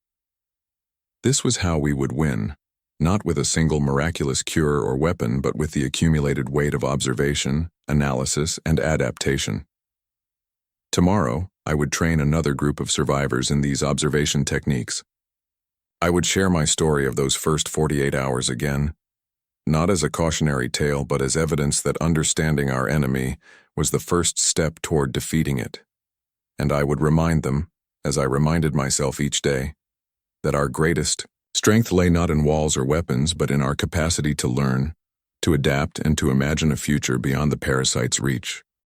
This was how we would win, not with a single miraculous cure or weapon, but with the accumulated weight of observation, analysis, and adaptation. Tomorrow, I would train another group of survivors in these observation techniques. I would share my story of those first 48 hours again, not as a cautionary tale, but as evidence that understanding our enemy was the first step toward defeating it. And I would remind them, as I reminded myself each day, that our greatest strength lay not in walls or weapons, but in our capacity to learn, to adapt, and to imagine a future beyond the parasite's reach.